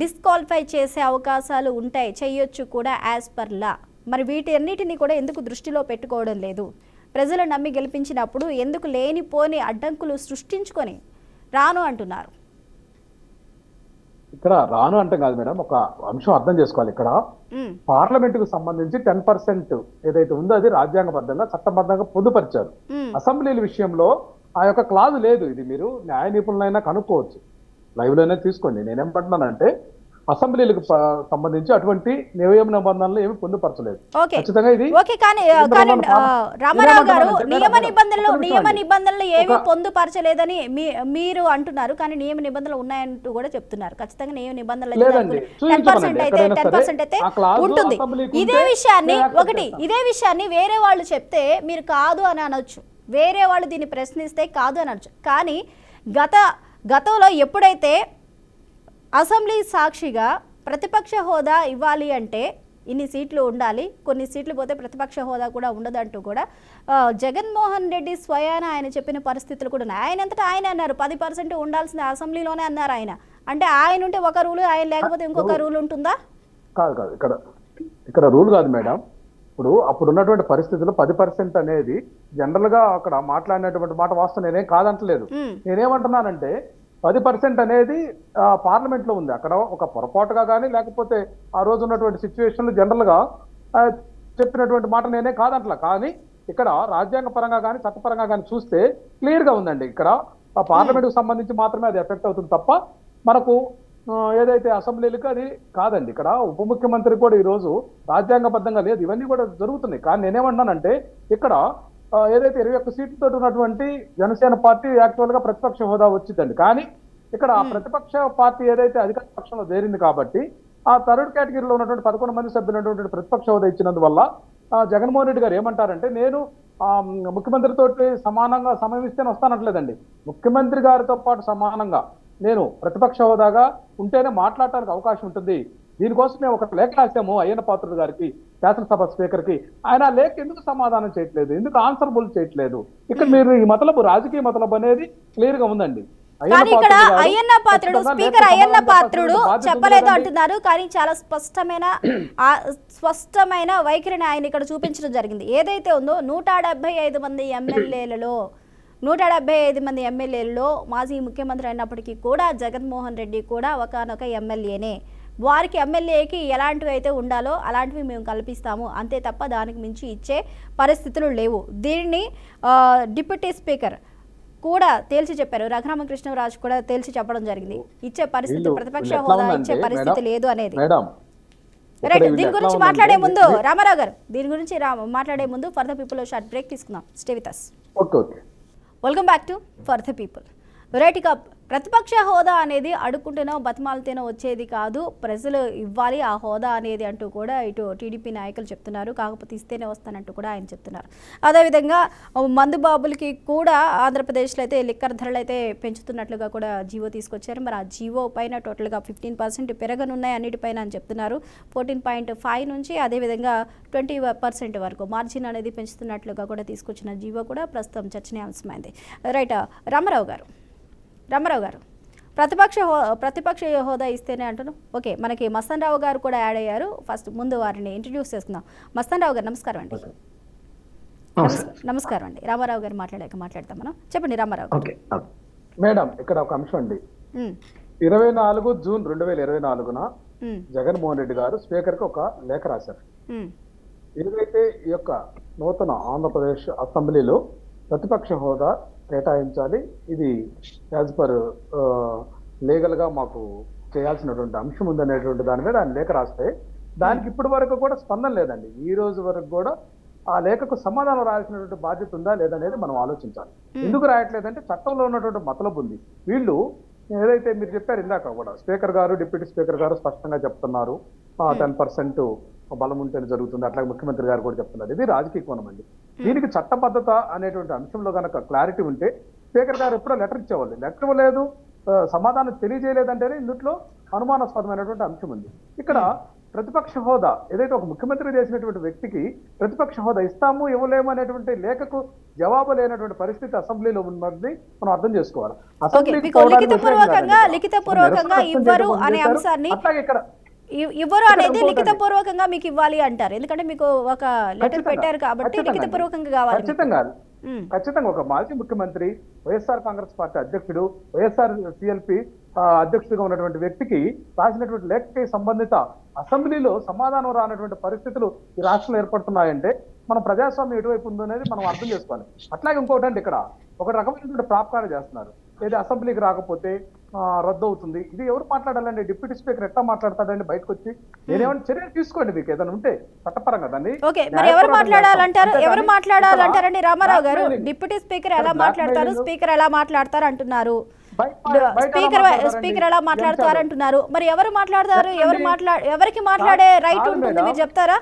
డిస్క్వాలిఫై చేసే అవకాశాలు ఉంటాయి, చేయొచ్చు కూడా యాజ్ పర్ లా. మరి వీటన్నిటిని కూడా ఎందుకు దృష్టిలో పెట్టుకోవడం లేదు? ప్రజలు నమ్మి గెలిపించినప్పుడు ఎందుకు లేనిపోని అడ్డంకులు సృష్టించుకొని రాను అంటున్నారు? ఇక్కడ రాను అంటే కాదు మేడం, ఒక అంశం అర్థం చేసుకోవాలి. ఇక్కడ పార్లమెంట్ కు సంబంధించి 10% ఏదైతే ఉందో అది రాజ్యాంగబద్ధంగా చట్టబద్ధంగా పొందుపరిచారు. అసెంబ్లీల విషయంలో ఆ యొక్క క్లాజ్ లేదు. ఇది మీరు న్యాయ నిపుణులైనా కనుక్కోవచ్చు, లైవ్ లోనే తీసుకోండి. నేనేమంటున్నానంటే అసెంబ్లీలకు సంబంధించి అటువంటి నియమ నిబంధనలు ఏమి పొందుపరచలేదు. ఖచ్చితంగా ఇది రామారావు గారు నియమ నిబంధనలు ఏమి పొందుపరచలేదని మీరు అంటున్నారు, కానీ నియమ నిబంధనలు ఉన్నాయంటూ కూడా చెప్తున్నారు. ఖచ్చితంగా నియమ నిబంధనలు 10% అయితే ఉంటుంది. ఇదే విషయాన్ని వేరే వాళ్ళు చెప్తే మీరు కాదు అని అనొచ్చు, వేరే వాళ్ళు దీన్ని ప్రశ్నిస్తే కాదు అని అనొచ్చు. కానీ గతంలో ఎప్పుడైతే అసెంబ్లీ సాక్షిగా ప్రతిపక్ష హోదా ఇవ్వాలి అంటే ఇన్ని సీట్లు ఉండాలి, కొన్ని సీట్లు పోతే ప్రతిపక్ష హోదా కూడా ఉండదంటూ కూడా జగన్మోహన్ రెడ్డి స్వయాన ఆయన చెప్పిన పరిస్థితులు కూడా ఉన్నాయి. ఆయనంతటా ఆయన అన్నారు 10% ఉండాల్సిన అసెంబ్లీలోనే అన్నారు ఆయన. అంటే ఆయన ఉంటే ఒక రూలు, ఆయన లేకపోతే ఇంకొక రూల్ ఉంటుందా? కాదు ఇక్కడ రూల్ కాదు మేడం. అప్పుడు ఉన్నటువంటి పరిస్థితుల్లో 10% అనేది జనరల్ గా అక్కడ మాట్లాడినటువంటి మాట వాస్తవం, నేనేం కాదంటలేదు. నేనేమంటున్నానంటే 10% అనేది పార్లమెంట్ లో ఉంది. అక్కడ ఒక పొరపాటుగా కానీ లేకపోతే ఆ రోజు ఉన్నటువంటి సిచ్యువేషన్లు జనరల్ గా చెప్పినటువంటి మాట నేనే కాదంటలా. కానీ ఇక్కడ రాజ్యాంగ పరంగా కానీ చట్టపరంగా కానీ చూస్తే క్లియర్ గా ఉందండి. ఇక్కడ పార్లమెంట్ కు సంబంధించి మాత్రమే అది ఎఫెక్ట్ అవుతుంది తప్ప మనకు ఏదైతే అసెంబ్లీలకు అది కాదండి. ఇక్కడ ఉప ముఖ్యమంత్రి కూడా ఈ రోజు రాజ్యాంగబద్ధంగా లేదు, ఇవన్నీ కూడా జరుగుతున్నాయి. కానీ నేనేమంటున్నానంటే ఇక్కడ ఏదైతే 21 సీట్లతో ఉన్నటువంటి జనసేన పార్టీ యాక్చువల్ గా ప్రతిపక్ష హోదా వచ్చిందండి. కానీ ఇక్కడ ఆ ప్రతిపక్ష పార్టీ ఏదైతే అధికార పక్షంలో చేరింది కాబట్టి ఆ థర్డ్ కేటగిరీలో ఉన్నటువంటి 11 మంది సభ్యులు ఉన్నటువంటి ప్రతిపక్ష హోదా ఇచ్చినందువల్ల జగన్మోహన్ రెడ్డి గారు ఏమంటారంటే నేను ముఖ్యమంత్రితో సమానంగా సమయం ఇస్తేనే వస్తానట్లేదండి. ముఖ్యమంత్రి గారితో పాటు సమానంగా నేను ప్రతిపక్ష హోదాగా ఉంటేనే మాట్లాడటానికి అవకాశం ఉంటుంది. దీనికోసం మేము ఒక లేఖ రాసాము అయ్యన్న పాత్రుడు గారికి, శాసనసభ స్పీకర్ కి. ఆయన లేఖ ఎందుకు సమాధానం చేయట్లేదు, ఎందుకు ఆన్సర్బుల్ చేయట్లేదు? ఇక్కడ మీరు ఈ మతలబు రాజకీయ మతలబు అనేది క్లియర్ గా ఉందండి. కానీ ఇక్కడ అయ్యన్న పాత్రుడు స్పీకర్ అయ్యన్న పాత్రుడు చెప్పలేదు అంటున్నారు. కానీ చాలా స్పష్టమైన వైఖరిని ఆయన ఇక్కడ చూపించడం జరిగింది. ఏదైతే ఉందో 175 మంది ఎమ్మెల్యేలలో 175 మంది ఎమ్మెల్యేలలో మాజీ ముఖ్యమంత్రి అయినప్పటికీ కూడా జగన్మోహన్ రెడ్డి కూడా ఒకనొక ఎమ్మెల్యేనే. వారికి ఎమ్మెల్యేకి ఎలాంటివి అయితే ఉండాలో అలాంటివి మేము కల్పిస్తాము, అంతే తప్ప దానికి మించి ఇచ్చే పరిస్థితులు లేవు. దీనిని డిప్యూటీ స్పీకర్ కూడా తేల్చి చెప్పారు. రఘురామకృష్ణరాజు కూడా తేల్చి చెప్పడం జరిగింది. ఇచ్చే పరిస్థితి, ప్రతిపక్ష హోదా ఇచ్చే పరిస్థితి లేదు అనేది. రైట్, దీని గురించి మాట్లాడే ముందు రామారావు గారు, దీని గురించి మాట్లాడే ముందు for the people short break తీసుకుందాం. Stay with us. Welcome back to for the people. Right, ఇక ప్రతిపక్ష హోదా అనేది అడుక్కుంటేనో బతిమాలతేనో వచ్చేది కాదు, ప్రజలు ఇవ్వాలి ఆ హోదా అనేది అంటూ కూడా ఇటు టీడీపీ నాయకులు చెప్తున్నారు. కాకపోతే ఇస్తేనే వస్తానంటూ కూడా ఆయన చెప్తున్నారు. అదేవిధంగా మందుబాబులకి కూడా ఆంధ్రప్రదేశ్లో అయితే లిక్కర్ ధరలు అయితే పెంచుతున్నట్లుగా కూడా జీవో తీసుకొచ్చారు. మరి ఆ జీవో పైన టోటల్గా 15% పెరగనున్నాయి అన్నిటిపైన అని చెప్తున్నారు. 14.5 నుంచి అదేవిధంగా 20% వరకు మార్జిన్ అనేది పెంచుతున్నట్లుగా కూడా తీసుకొచ్చిన జీవో కూడా ప్రస్తుతం చర్చనీయాంశమైంది. రైట్, రామారావు గారు ప్రతిపక్ష హోదా ఇస్తేనే అంటున్నాం. ఓకే, మనకి మస్తాన్ రావు గారు కూడా యాడ్ అయ్యారు. ఫస్ట్ ముందు వారిని ఇంట్రడ్యూస్ చేసుకుందాం. మస్తాన్ రావు గారు నమస్కారం అండి. నమస్కారం అండి. రామారావు గారు మాట్లాడతాం మనం. చెప్పండి రామారావు గారు. మేడం, ఇక్కడ ఒక అంశం అండి. 24 జూన్ 2024న జగన్మోహన్ రెడ్డి గారు స్పీకర్ కి ఒక లేఖ రాశారు. ఏదైతే ఈ యొక్క నూతన ఆంధ్రప్రదేశ్ అసెంబ్లీలో ప్రతిపక్ష హోదా కేటాయించాలి, ఇది యాజ్ పర్ లీగల్ గా మాకు చేయాల్సినటువంటి అంశం ఉందనేటువంటి దాని మీద ఆయన లేఖ రాస్తే దానికి ఇప్పటి వరకు కూడా స్పందన లేదండి. ఈ రోజు వరకు కూడా ఆ లేఖకు సమాధానం రాయాల్సినటువంటి బాధ్యత ఉందా లేదనేది మనం ఆలోచించాలి. ఎందుకు రాయట్లేదంటే చట్టంలో ఉన్నటువంటి మతలబు ఉంది. వీళ్ళు ఏదైతే మీరు చెప్పారు ఇందాక కూడా స్పీకర్ గారు డిప్యూటీ స్పీకర్ గారు స్పష్టంగా చెప్తున్నారు 10% బలం ఉంటేనే జరుగుతుంది, అట్లాగే ముఖ్యమంత్రి గారు కూడా చెప్తున్నారు. ఇది రాజకీయ కోణం అండి. దీనికి చట్టబద్ధత అనేటువంటి అంశంలో కనుక క్లారిటీ ఉంటే స్పీకర్ గారు ఎప్పుడో లెటర్ ఇచ్చేవాళ్ళు. లెటర్ ఇవ్వలేదు, సమాధానం తెలియజేయలేదంటేనే ఇందులో అనుమానాస్పదమైనటువంటి అంశం ఉంది. ఇక్కడ ప్రతిపక్ష హోదా ఏదైతే ఒక ముఖ్యమంత్రి చేసినటువంటి వ్యక్తికి ప్రతిపక్ష హోదా ఇస్తాము ఇవ్వలేము అనేటువంటి లేఖకు జవాబు లేనటువంటి పరిస్థితి అసెంబ్లీలో ఉన్నది మనం అర్థం చేసుకోవాలి. లిఖితపూర్వకంగా ఇవ్వరు అనే అంశాన్ని ఇవ్వరు అనేది లిఖితపూర్వకంగా మీకు ఇవ్వాలి అంటారు. ఎందుకంటే మీకు ఒక లెటర్ పెట్టారు కాబట్టి లిఖితపూర్వకంగా కావాలి. ఖచ్చితంగా ఒక మాజీ ముఖ్యమంత్రి, వైఎస్ఆర్ కాంగ్రెస్ పార్టీ అధ్యక్షుడు, వైఎస్ఆర్ సిఎల్పి అధ్యక్షుడిగా ఉన్నటువంటి వ్యక్తికి రాసినటువంటి లేఖకి సంబంధిత అసెంబ్లీలో సమాధానం రానటువంటి పరిస్థితులు ఈ రాష్ట్రంలో ఏర్పడుతున్నాయంటే మనం ప్రజాస్వామ్యం ఎటువైపు ఉందో అనేది మనం అర్థం చేసుకోవాలి. అట్లాగే ఇంకోటి అంటే ఇక్కడ ఒక రకమైనటువంటి ప్రాపకాండ చేస్తున్నారు. ఏది అసెంబ్లీకి రాకపోతే రద్దు అవుతుంది. ఇది ఎవరు మాట్లాడాలండి? డిప్యూటీ స్పీకర్ ఎట్లా మాట్లాడతాడండి బయటకు వచ్చి? నేనేమైనా చర్యలు తీసుకోండి మీకు ఏదైనా ఉంటే చట్టపరంగా దాన్ని. ఎవరు మాట్లాడాలంటారండి రామారావు గారు? డిప్యూటీ స్పీకర్ ఎలా మాట్లాడతారు, స్పీకర్ ఎలా మాట్లాడతారు అంటున్నారు. స్పీకర్ ఎలా మాట్లాడతారు అంటున్నారు. మరి ఎవరు మాట్లాడతారు? ఎవరికి మాట్లాడే రైట్ ఉంటుంది మీరు చెప్తారా?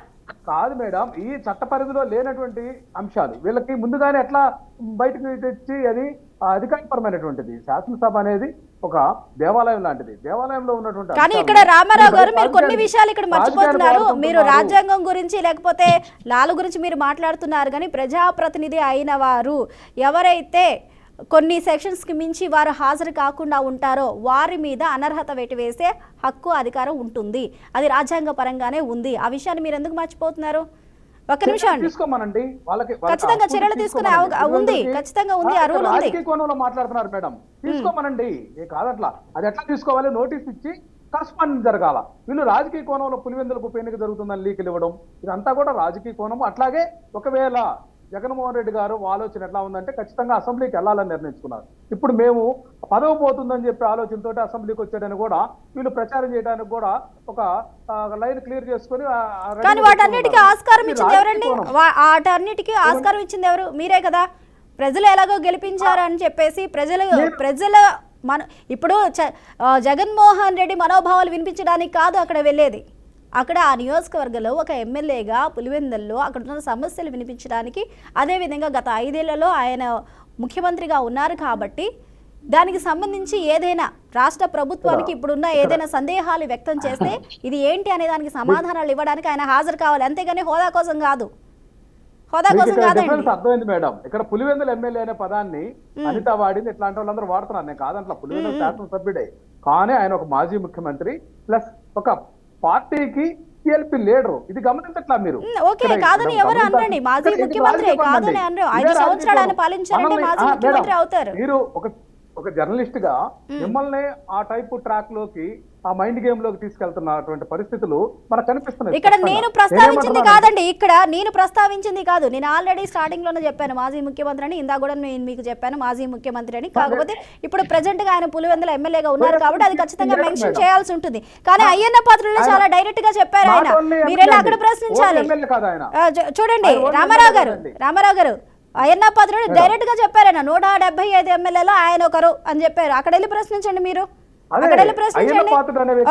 కాదు మేడం, ఈ చట్ట పరిధిలో లేనటువంటి అంశాలు వీళ్ళకి ముందుగానే ఎట్లా బయటకు తెచ్చి అది అధికారపరమైనటువంటిది. శాసనసభ అనేది ఒక దేవాలయం లాంటిది. దేవాలయంలో ఉన్నటువంటి కానీ ఇక్కడ రామారావు గారు మీరు కొన్ని విషయాలు ఇక్కడ మర్చిపోతున్నారు. మీరు రాజ్యాంగం గురించి లేకపోతే లాలు గురించి మీరు మాట్లాడుతున్నారు, కానీ ప్రజాప్రతినిధి అయిన వారు ఎవరైతే కొన్ని సెక్షన్స్కి మించి వారు హాజరు కాకుండా ఉంటారో వారి మీద అనర్హత వేటు వేసే హక్కు అధికారం ఉంటుంది. అది రాజ్యాంగ పరంగానే ఉంది. ఆ విషయాన్ని మీరు ఎందుకు మర్చిపోతున్నారు? ఒక్క నిమిషం అండి. తీసుకోమనండి, వాళ్ళకి ఖచ్చితంగా చర్యలు తీసుకునే ఉంది, ఖచ్చితంగా ఉంది, అరువులు ఉంది. కోణంలో మాట్లాడుతున్నారు మేడం, తీసుకోమనండి. కాదట్లా అది ఎట్లా తీసుకోవాలి? నోటీస్ ఇచ్చి కరస్పాండెన్స్ జరగాల. వీళ్ళు రాజకీయ కోణంలో పులివెందులకు ఉప ఎన్నిక జరుగుతుందని లీకులు ఇవ్వడం ఇదంతా కూడా రాజకీయ కోణము. అట్లాగే ఒకవేళ జగన్మోహన్ రెడ్డి గారు ఆలోచన ఎట్లా ఉందంటే ఖచ్చితంగా అసెంబ్లీకి వెళ్ళాలని నిర్ణయించుకున్నారు. ఇప్పుడు మేము పదవి పోతుందని చెప్పి ఆలోచనతో అసెంబ్లీకి వచ్చాడని కూడా వీళ్ళు ప్రచారం చేయడానికి కూడా ఒక లైన్ క్లియర్ చేసుకుని. కానీ వాటన్నిటికీ ఆస్కారం ఇచ్చింది ఎవరండి? వాటన్నిటికీ ఆస్కారం ఇచ్చింది ఎవరు? మీరే కదా. ప్రజలు ఎలాగో గెలిపించారు అని చెప్పేసి ప్రజల ఇప్పుడు జగన్మోహన్ రెడ్డి మనోభావాలు వినిపించడానికి కాదు అక్కడ వెళ్ళేది. అక్కడ ఆ నియోజకవర్గంలో ఒక ఎమ్మెల్యేగా పులివెందుల్లో అక్కడ ఉన్న సమస్యలు వినిపించడానికి, అదేవిధంగా గత 5 ఏళ్లలో ఆయన ముఖ్యమంత్రిగా ఉన్నారు కాబట్టి దానికి సంబంధించి ఏదైనా రాష్ట్ర ప్రభుత్వానికి ఇప్పుడున్న ఏదైనా సందేహాలు వ్యక్తం చేస్తే ఇది ఏంటి అనే దానికి సమాధానాలు ఇవ్వడానికి ఆయన హాజరు కావాలి. అంతేగాని హోదా కోసం కాదు. అర్థమైంది మేడం. ఇక్కడ పులివెందుల ఎమ్మెల్యే అనే పదాన్ని అనిత వాడింది, ఇట్లాంటి వాళ్ళందరూ వాడుతున్నారు. నేను కాదంట్లో పులివెందుల శాసనసభ్యుడే, కానీ ఆయన ఒక మాజీ ముఖ్యమంత్రి ప్లస్ ఒక పార్టీకి సిఎల్పి లీడరు. ఇది గమనించట్లా మీరు? ఓకే, కాదని ఎవరు అనరండి. మాజీ ముఖ్యమంత్రి కాదని అనరు. 5 సంవత్సరాలు ఆయన పాలించారంటే మాజీ ముఖ్యమంత్రి అవుతారు. మీరు ఒక జర్నలిస్ట్ గా మిమ్మల్ని ఆ టైప్ ట్రాక్ లోకి, ఆ మైండ్ గేమ్ లోకి తీసుకెళ్తున్నటువంటి పరిస్థితులు మనకు కనిపిస్తున్నాయి. ఇక్కడ నేను ప్రస్తావించింది కాదండి, నేను ఆల్రెడీ స్టార్టింగ్ లోనే చెప్పాను మాజీ ముఖ్యమంత్రి అని. ఇందా కూడా నేను మీకు చెప్పాను మాజీ ముఖ్యమంత్రి అని. కాకపోతే ఇప్పుడు ప్రెసెంట్ గా ఆయన పులివెందుల ఎమ్మెల్యేగా ఉన్నారు కాబట్టి అది ఖచ్చితంగా మెన్షన్ చేయాల్సి ఉంటుంది. కానీ అయ్యన్న పాత్రుడు చాలా డైరెక్ట్ గా చెప్పారు ఆయన. మీరెళ్ళి అక్కడ ప్రశ్నించాలి. చూడండి రామారావు గారు అయ్యన్న పాత్రుడు డైరెక్ట్ గా చెప్పారు ఆయన 175 ఎమ్మెల్యేలో ఆయన ఒకరు అని చెప్పారు. అక్కడ వెళ్ళి ప్రశ్నించండి. మీరు అక్కడ వెళ్ళి ప్రశ్నించండి.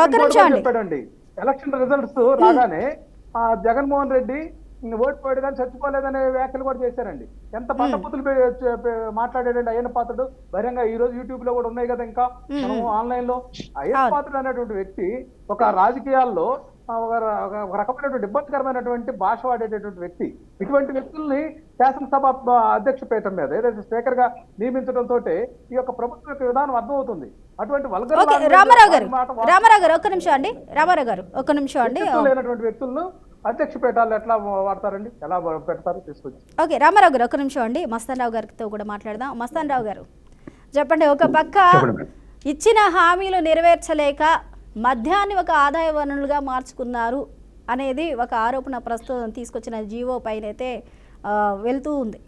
ఒక్క నిమిషం అండి. ఎలక్షన్ రిజల్ట్స్ రాగానే జగన్మోహన్ రెడ్డి ఓడిపోయాడు కానీ చచ్చిపోలేదనే వ్యాఖ్యలు కూడా చేశారండి. ఎంత పట్టపుతులు మాట్లాడాడండి అయ్యన్న పాత్రుడు. బహిరంగ ఈ రోజు యూట్యూబ్ లో కూడా ఉన్నాయి కదా, ఇంకా మనం ఆన్లైన్ లో. అయ్యన్న పాత్రుడు అనేటువంటి వ్యక్తి ఒక రాజకీయాల్లో ఒక రకమైనటువంటి ఇబ్బందికరమైనటువంటి భాష వాడేటటువంటి వ్యక్తి. ఇటువంటి వ్యక్తుల్ని శాసనసభ అధ్యక్ష పీఠం మీద ఏదైతే స్పీకర్ గా నియమించడంతో ఈ యొక్క ప్రభుత్వ యొక్క విధానం అర్థమవుతుంది. అటువంటి రామారావు గారు ఒక్క నిమిషం అండి. లేనటువంటి వ్యక్తులను అధ్యక్ష పీఠాలు ఎట్లా వాడతారండి? ఎలా పెడతారు? తీసుకొచ్చి. ఓకే రామారావు గారు ఒక్క నిమిషం అండి. మస్తాన్ రావు గారితో కూడా మాట్లాడదాం. మస్తాన్ రావు గారు చెప్పండి. ఒక పక్క ఇచ్చిన హామీలు నెరవేర్చలేక మద్యాన్ని ఒక ఆదాయ వనరులుగా మార్చుకున్నారు అనేది ఒక ఆరోపణ ప్రస్తుతం తీసుకొచ్చిన జీవో పైన అయితే వెళ్తూ ఉంది.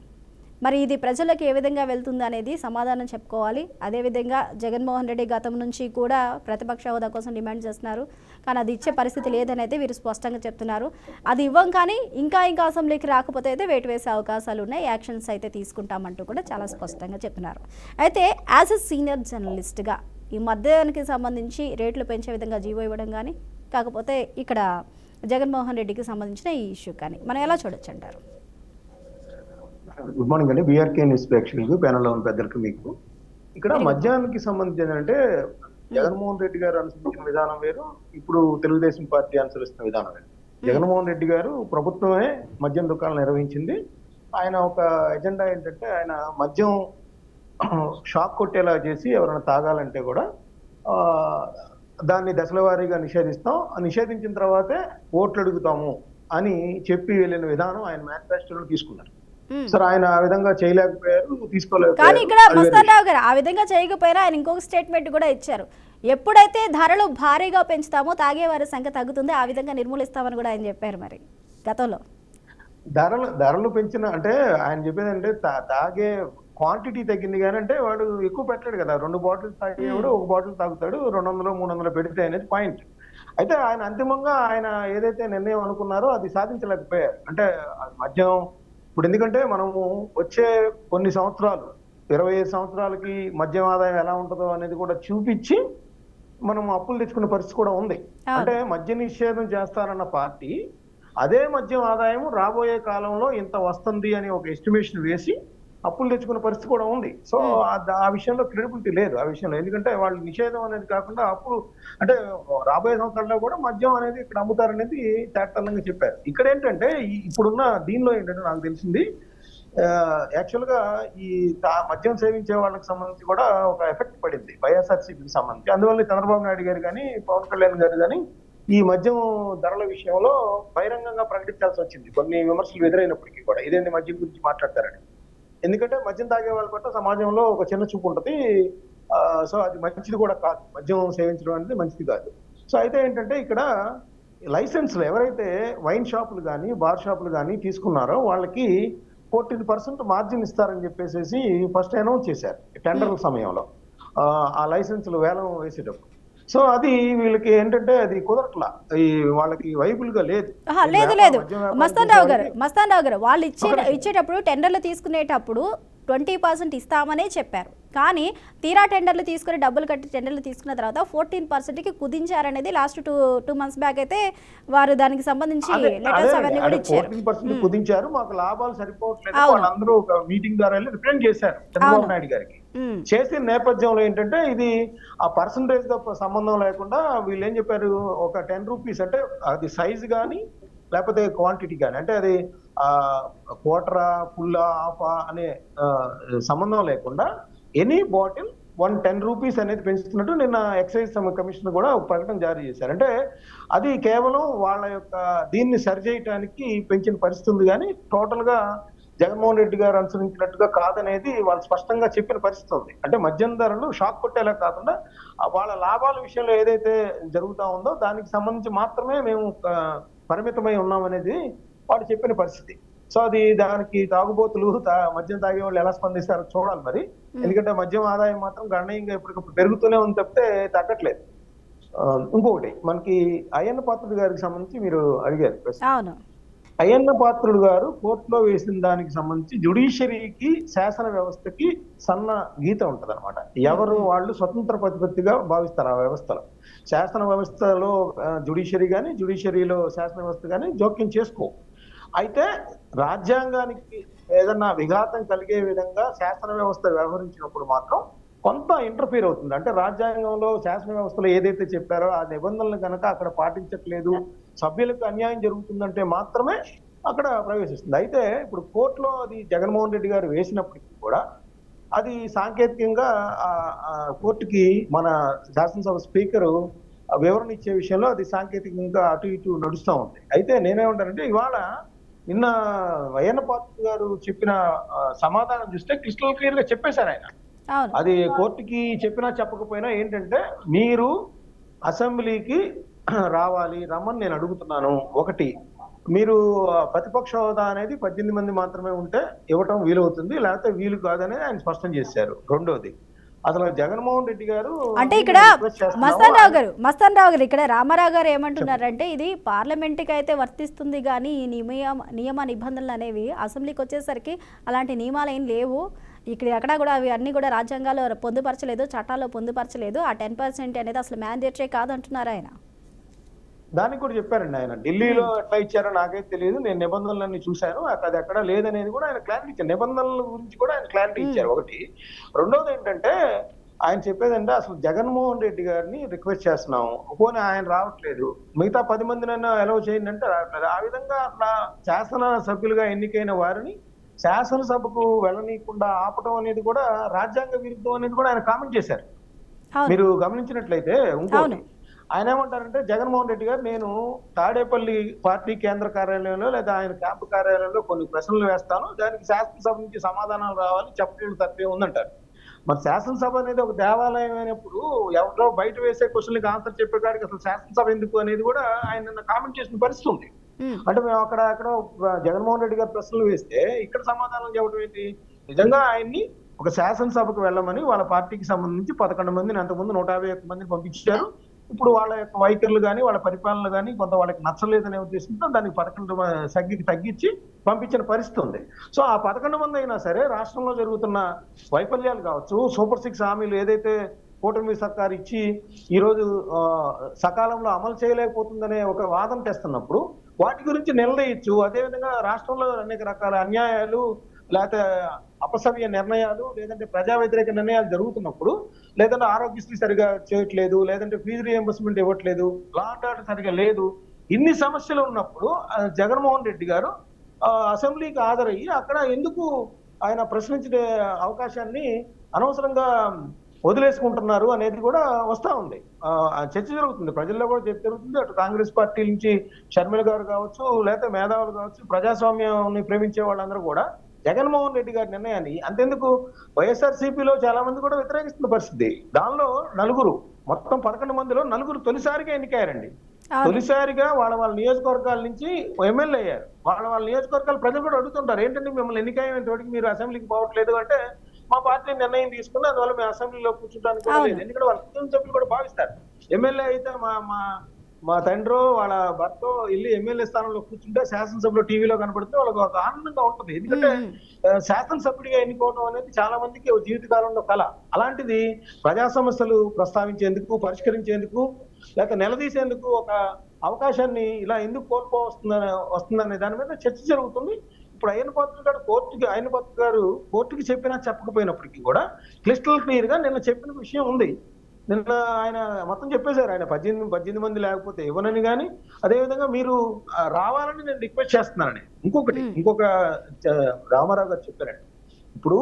మరి ఇది ప్రజలకు ఏ విధంగా వెళ్తుంది అనేది సమాధానం చెప్పుకోవాలి. అదేవిధంగా జగన్మోహన్ రెడ్డి గతం నుంచి కూడా ప్రతిపక్ష హోదా కోసం డిమాండ్ చేస్తున్నారు, కానీ అది ఇచ్చే పరిస్థితి లేదని అయితే వీరు స్పష్టంగా చెప్తున్నారు. అది ఇవ్వం, కానీ ఇంకా అసెంబ్లీకి రాకపోతే అయితే వేటు వేసే అవకాశాలు ఉన్నాయి, యాక్షన్స్ అయితే తీసుకుంటామంటూ కూడా చాలా స్పష్టంగా చెప్తున్నారు. అయితే యాజ్ ఎ సీనియర్ జర్నలిస్ట్గా ఈ మద్యానికి సంబంధించి రేట్లు పెంచే విధంగా జీవో ఇవ్వడం కానీ, కాకపోతే ఇక్కడ జగన్మోహన్ రెడ్డికి సంబంధించిన ఈ ఇష్యూ కానీ మనం ఎలా చూడొచ్చు అంటారు? గుడ్ మార్నింగ్ అండి. బీఆర్కే న్యూస్ ప్రేక్షకులకు, ప్యానల్లో ఉన్న పెద్దలకు మీకు ఇక్కడ మద్యానికి సంబంధించి ఏంటంటే జగన్మోహన్ రెడ్డి గారు అనుసరించిన విధానం వేరు, ఇప్పుడు తెలుగుదేశం పార్టీ అనుసరిస్తున్న విధానం వేరు. జగన్మోహన్ రెడ్డి గారు ప్రభుత్వమే మద్యం దుకాణాలు నిర్వహించింది. ఆయన ఒక ఎజెండా ఏంటంటే ఆయన మద్యం షాక్ కొట్టేలా చేసి ఎవరైనా తాగాలంటే కూడా దాన్ని దశల వారీగా నిషేధిస్తాం, నిషేధించిన తర్వాతే ఓట్లు అడుగుతాము అని చెప్పి వెళ్ళిన విధానం ఆయన మేనిఫెస్టోలో తీసుకున్నారు. సరే, ఆయన ఆ విధంగా చేయలేకపోయారు, తీసుకోలేకపోయారు. కానీ ఇక్కడ మస్తానరావు గారు ఆ విధంగా చేయకపోయినా ఆయన ఇంకొక స్టేట్మెంట్ కూడా ఇచ్చారు. ఎప్పుడైతే ధరలు భారీగా పెంచుతామో తాగేవారి సంఖ్య తగ్గుతుంది, ఆ విధంగా నిర్మూలిస్తామని కూడా ఆయన చెప్పారు. మరి గతంలో ధరలు పెంచిన అంటే ఆయన చెప్పేది అంటే తాగే క్వాంటిటీ తగ్గింది, కానీ అంటే వాడు ఎక్కువ పెట్టాడు కదా. 2 బాటిల్స్ తాగేవాడు 1 బాటిల్ తాగుతాడు, 200 300 పెడితే అనేది పాయింట్. అయితే ఆయన అంతిమంగా ఆయన ఏదైతే నిర్ణయం అనుకున్నారో అది సాధించలేకపోయారు. అంటే మద్యం ఇప్పుడు ఎందుకంటే మనము వచ్చే కొన్ని సంవత్సరాలు 25 సంవత్సరాలకి మద్యం ఆదాయం ఎలా ఉంటుందో అనేది కూడా చూపించి మనం అప్పులు తెచ్చుకునే పరిస్థితి కూడా ఉంది. అంటే మద్య నిషేధం చేస్తారన్న పార్టీ అదే మద్యం ఆదాయం రాబోయే కాలంలో ఇంత వస్తుంది అని ఒక ఎస్టిమేషన్ వేసి అప్పులు తెచ్చుకునే పరిస్థితి కూడా ఉంది. సో ఆ విషయంలో క్రెడిబిలిటీ లేదు ఆ విషయంలో. ఎందుకంటే వాళ్ళు నిషేధం అనేది కాకుండా అప్పులు అంటే రాబోయే సంవత్సరాల్లో కూడా మద్యం అనేది ఇక్కడ అమ్ముతారనేది తేటతెల్లంగా చెప్పారు. ఇక్కడ ఏంటంటే ఇప్పుడున్న దీనిలో ఏంటంటే నాకు తెలిసింది యాక్చువల్ గా ఈ మద్యం సేవించే వాళ్ళకి సంబంధించి కూడా ఒక ఎఫెక్ట్ పడింది వైఎస్ఆర్సీపీకి సంబంధించి. అందువల్ల చంద్రబాబు నాయుడు గారు కానీ పవన్ కళ్యాణ్ గారు కానీ ఈ మద్యం ధరల విషయంలో బహిరంగంగా ప్రకటించాల్సి వచ్చింది. కొన్ని విమర్శలు ఎదురైనప్పటికీ కూడా ఇదేంటి మద్యం గురించి మాట్లాడతారని. ఎందుకంటే మద్యం తాగే వాళ్ళ పట్ల సమాజంలో ఒక చిన్న చూపు ఉంటుంది. సో అది మంచిది కూడా కాదు, మద్యం సేవించడం అనేది మంచిది కాదు. సో అయితే ఏంటంటే ఇక్కడ లైసెన్స్లు ఎవరైతే వైన్ షాపులు కానీ బార్ షాపులు కానీ తీసుకున్నారో వాళ్ళకి 14% మార్జిన్ ఇస్తారని చెప్పేసి ఫస్ట్ అనౌన్స్ చేశారు టెండర్ల సమయంలో, ఆ లైసెన్సులు వేలం వేసేటప్పుడు. సో అది వీళ్ళకి ఏంటంటే అది కుదరట్లా, వాళ్ళకి వైబుల్ గా లేదు. లేదు మస్తానరావు గారు వాళ్ళు ఇచ్చేటప్పుడు టెండర్లు తీసుకునేటప్పుడు 20% ఇస్తామనే చెప్పారు. కానీ తీరా టెండర్లు తీసుకుని డబ్బులు కట్టి టెండర్లు తీసుకున్న తర్వాత 14%కి కుదించారనేది లాస్ట్ 2 months బ్యాక్ అయితే వారు దానికి సంబంధించి లెటర్స్ అవన్నీ కూడా ఇచ్చారు. 14% కుదించారు, మాకు లాభాలు సరిపోవట్లేదు వాళ్ళందరూ ఒక మీటింగ్ ద్వారా వెళ్ళి రిప్రజెంట్ చేశారు చంద్రబాబు నాయుడు గారికి. చేసిన నేపథ్యంలో ఏంటంటే ఇది ఆ పర్సంటేజ్ తో సంబంధం లేకుండా వీళ్ళు ఏం చెప్పారు, ఒక 10 రూపీస్ అంటే అది సైజ్ కానీ లేకపోతే క్వాంటిటీ కానీ, అంటే అది క్వార్టరా ఫుల్లా హాఫా అనే సంబంధం లేకుండా ఎనీ బాటిల్ 110 రూపీస్ అనేది పెంచుతున్నట్టు నిన్న ఎక్సైజ్ కమిషనర్ కూడా ఒక ప్రకటన జారీ చేశారు. అంటే అది కేవలం వాళ్ళ యొక్క దీన్ని సరిచేయటానికి పెంచిన పరిస్థితి ఉంది, కానీ టోటల్ గా జగన్మోహన్ రెడ్డి గారు అనుసరించినట్టుగా కాదనేది వాళ్ళు స్పష్టంగా చెప్పిన పరిస్థితి ఉంది. అంటే మద్యం ధరలు షాక్ కొట్టేలా కాకుండా వాళ్ళ లాభాల విషయంలో ఏదైతే జరుగుతా ఉందో దానికి సంబంధించి మాత్రమే మేము పరిమితమై ఉన్నామనేది వాళ్ళు చెప్పిన పరిస్థితి. సో అది దానికి తాగుబోతులు మద్యం తాగే వాళ్ళు ఎలా స్పందిస్తారో చూడాలి మరి. ఎందుకంటే మద్యం ఆదాయం మాత్రం గణనీయంగా ఎప్పటికప్పుడు పెరుగుతూనే ఉంది తప్పితే తగ్గట్లేదు. ఇంకొకటి మనకి అయ్యన్న పాత్రుడు గారికి సంబంధించి మీరు అడిగారు ప్రశ్న. అయ్యన్న పాత్రుడు గారు కోర్టులో వేసిన దానికి సంబంధించి జ్యుడిషియరీకి శాసన వ్యవస్థకి సన్న గీత ఉంటది అనమాట. ఎవరు వాళ్ళు స్వతంత్ర ప్రతిపత్తిగా భావిస్తారు ఆ వ్యవస్థలో. శాసన వ్యవస్థలో జ్యుడిషియరీ కానీ జ్యుడిషియరీలో శాసన వ్యవస్థ కానీ జోక్యం చేసుకో. అయితే రాజ్యాంగానికి ఏదన్నా విఘాతం కలిగే విధంగా శాసన వ్యవస్థ వ్యవహరించినప్పుడు మాత్రం కొంత ఇంటర్ఫీర్ అవుతుంది. అంటే రాజ్యాంగంలో శాసన వ్యవస్థలో ఏదైతే చెప్పారో ఆ నిబంధనలు కనుక అక్కడ పాటించట్లేదు, సభ్యులకు అన్యాయం జరుగుతుందంటే మాత్రమే అక్కడ ప్రవేశిస్తుంది. అయితే ఇప్పుడు కోర్టులో అది జగన్మోహన్ రెడ్డి గారు వేసినప్పటికీ కూడా అది సాంకేతికంగా కోర్టుకి మన శాసనసభ స్పీకరు వివరణ ఇచ్చే విషయంలో అది సాంకేతికంగా అటు ఇటు నడుస్తూ ఉంది. అయితే నేనేమంటానంటే ఇవాళ నిన్న అయ్యన్న పాత్రుడు గారు చెప్పిన సమాధానం చూస్తే క్రిస్టల్ క్లియర్ గా చెప్పేశారు ఆయన. అది కోర్టుకి చెప్పినా చెప్పకపోయినా ఏంటంటే మీరు అసెంబ్లీకి రావాలి, రమ్మని నేను అడుగుతున్నాను. ఒకటి మీరు ప్రతిపక్ష హోదా అనేది 18 మంది మాత్రమే ఉంటే ఇవ్వటం వీలవుతుంది, లేకపోతే వీలు కాదని ఆయన స్పష్టం చేశారు. రెండోది, అసలు జగన్మోహన్ రెడ్డి గారు అంటే ఇక్కడ రిక్వెస్ట్ చేస్తున్నాము. మస్తాన్ రావు గారు ఇక్కడ రామారావు గారు ఏమంటున్నారంటే ఇది పార్లమెంట్కి అయితే వర్తిస్తుంది కానీ ఈ నియమ నిబంధనలు అనేవి అసెంబ్లీకి వచ్చేసరికి అలాంటి నియమాలు ఏం లేవు, ఇక్కడ ఎక్కడ కూడా అవి అన్ని కూడా రాజ్యాంగాల్లో పొందుపరచలేదు, చట్టాల్లో పొందుపరచలేదు, ఆ 10% అనేది అసలు మ్యాండేటరీ కాదు అంటున్నారు ఆయన. దానికి కూడా చెప్పారండి ఆయన. ఢిల్లీలో ఎట్లా ఇచ్చారో నాకైతే తెలియదు, నేను నిబంధనలన్నీ చూశాను, అది ఎక్కడ లేదనేది కూడా ఆయన క్లారిటీ ఇచ్చారు. నిబంధనల గురించి కూడా ఆయన క్లారిటీ ఇచ్చారు ఒకటి. రెండోది ఏంటంటే ఆయన చెప్పేదంటే అసలు జగన్మోహన్ రెడ్డి గారిని రిక్వెస్ట్ చేస్తున్నాము, పోనీ ఆయన రావట్లేదు, మిగతా 10 మందినైనా అలౌ చేయండి అంటే రావట్లేదు. ఆ విధంగా అట్లా శాసన సభ్యులుగా ఎన్నికైన వారిని శాసనసభకు వెళ్ళనీయకుండా ఆపటం అనేది కూడా రాజ్యాంగ విరుద్ధం అనేది కూడా ఆయన కామెంట్ చేశారు. మీరు గమనించినట్లయితే ఇంకోటి ఆయన ఏమంటారంటే, జగన్మోహన్ రెడ్డి గారు నేను తాడేపల్లి పార్టీ కేంద్ర కార్యాలయంలో లేదా ఆయన క్యాంపు కార్యాలయంలో కొన్ని ప్రశ్నలు వేస్తాను, దానికి శాసనసభ నుంచి సమాధానాలు రావాలి, చెప్పడం తప్పే ఉందంటారు. మరి శాసనసభ అనేది ఒక దేవాలయం అయినప్పుడు ఎవరో బయట వేసే క్వశ్చన్లకి ఆన్సర్ చెప్పే కాడికి అసలు శాసనసభ ఎందుకు అనేది కూడా ఆయన కామెంట్ చేసిన పరిస్థితి ఉంది. అంటే మేము అక్కడ జగన్మోహన్ రెడ్డి గారు ప్రశ్నలు వేస్తే ఇక్కడ సమాధానం చెప్పడం ఏంటి? నిజంగా ఆయన్ని ఒక శాసనసభకు వెళ్ళమని వాళ్ళ పార్టీకి సంబంధించి 11 మందిని, అంతకుముందు 151 మందిని పంపించారు. ఇప్పుడు వాళ్ళ యొక్క వైఖరులు కానీ వాళ్ళ పరిపాలన కానీ కొంత వాళ్ళకి నచ్చలేదనే ఉద్దేశంతో దానికి 11 తగ్గించి పంపించిన పరిస్థితి ఉంది. సో ఆ 11 మంది అయినా సరే రాష్ట్రంలో జరుగుతున్న వైఫల్యాలు కావచ్చు, సూపర్ 6 హామీలు ఏదైతే కూటమి సర్కార్ ఇచ్చి ఈరోజు సకాలంలో అమలు చేయలేకపోతుందనే ఒక వాదన తెస్తున్నప్పుడు వాటి గురించి నిలదీయచ్చు. అదేవిధంగా రాష్ట్రంలో అనేక రకాల అన్యాయాలు, లేకపోతే అపసవ్య నిర్ణయాలు, లేదంటే ప్రజా వ్యతిరేక నిర్ణయాలు జరుగుతున్నప్పుడు, లేదంటే ఆరోగ్యశ్రీ సరిగా చేయట్లేదు, లేదంటే ఫీజు రియంబర్స్మెంట్ ఇవ్వట్లేదు, లా అండ్ ఆర్డర్ సరిగా లేదు, ఇన్ని సమస్యలు ఉన్నప్పుడు జగన్మోహన్ రెడ్డి గారు అసెంబ్లీకి హాజరయ్యి అక్కడ ఎందుకు ఆయన ప్రశ్నించే అవకాశాన్ని అనవసరంగా వదిలేసుకుంటున్నారు అనేది కూడా వస్తా ఉంది. చర్చ జరుగుతుంది, ప్రజల్లో కూడా చర్చ జరుగుతుంది. అటు కాంగ్రెస్ పార్టీ నుంచి షర్మిల గారు కావచ్చు, లేకపోతే మేధావులు కావచ్చు, ప్రజాస్వామ్యాన్ని ప్రేమించే వాళ్ళందరూ కూడా జగన్మోహన్ రెడ్డి గారి నిర్ణయాన్ని, అంతెందుకు వైఎస్ఆర్సీపీలో చాలా మంది కూడా వ్యతిరేకిస్తున్న పరిస్థితి. దానిలో మొత్తం 11 మందిలో 4 తొలిసారిగా ఎన్నికయ్యారండి. తొలిసారిగా వాళ్ళ నియోజకవర్గాల నుంచి ఎమ్మెల్యే అయ్యారు. వాళ్ళ నియోజకవర్గాల ప్రజలు కూడా అడుగుతుంటారు, ఏంటంటే మిమ్మల్ని ఎన్నికయ్యే తోటికి మీరు అసెంబ్లీకి పోవట్లేదు అంటే, మా పార్టీ నిర్ణయం తీసుకుని అందువల్ల మేము అసెంబ్లీలో కూర్చుంటానికి కూడా లేదు. ఎందుకంటే వాళ్ళ కుటుంబ సభ్యులు కూడా భావిస్తారు, ఎమ్మెల్యే అయితే మా తండ్రో వాళ్ళ భర్తో ఇల్లు ఎమ్మెల్యే స్థానంలో కూర్చుంటే శాసనసభలో టీవీలో కనపడితే వాళ్ళకి ఒక ఆనందంగా ఉంటుంది. ఎందుకంటే శాసనసభ్యుడిగా ఎన్నుకోవడం అనేది చాలా మందికి జీవితకాలంలో కళ. అలాంటిది ప్రజా సమస్యలు ప్రస్తావించేందుకు, పరిష్కరించేందుకు, లేకపోతే నిలదీసేందుకు ఒక అవకాశాన్ని ఇలా ఎందుకు వస్తుందనే దాని మీద చర్చ జరుగుతుంది. ఇప్పుడు అయ్యన్న పాత్రుడు గారు కోర్టుకి చెప్పినా చెప్పకపోయినప్పటికీ కూడా క్లిస్టల్ క్లియర్ గా నిన్న చెప్పిన విషయం ఉంది. నిన్న ఆయన మొత్తం చెప్పేశారు, ఆయన 18 మంది లేకపోతే ఇవ్వనని కానీ, అదేవిధంగా మీరు రావాలని నేను రిక్వెస్ట్ చేస్తున్నానని. ఇంకొక రామారావు గారు చెప్పారండి. ఇప్పుడు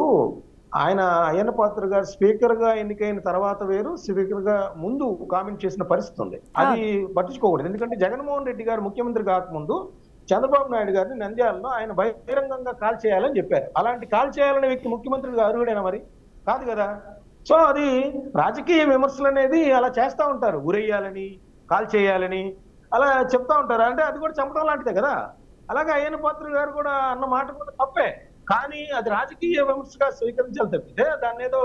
ఆయన అయ్యన్న పాత్రుడు గారు స్పీకర్ గా ఎన్నికైన తర్వాత వేరు, స్పీకర్ గా ముందు కామెంట్ చేసిన పరిస్థితి ఉంది. అది పట్టించుకోకూడదు. ఎందుకంటే జగన్మోహన్ రెడ్డి గారు ముఖ్యమంత్రి కాకముందు చంద్రబాబు నాయుడు గారిని నంద్యాలలో ఆయన బహిరంగంగా కాల్ చేయాలని చెప్పారు. అలాంటి కాల్ చేయాలనే వ్యక్తి ముఖ్యమంత్రిగా అర్హుడైనా? మరి కాదు కదా. సో అది రాజకీయ విమర్శలు అనేది అలా చేస్తూ ఉంటారు, ఊరేయాలని, కాల్ చేయాలని అలా చెప్తా ఉంటారు. అంటే అది కూడా చంపడం లాంటిదే కదా. అలాగే అయ్యన్న పాత్రుడు గారు కూడా అన్న మాట కూడా తప్పే, కానీ అది రాజకీయ విమర్శగా స్వీకరించాలి తప్పితే దాన్ని ఏదో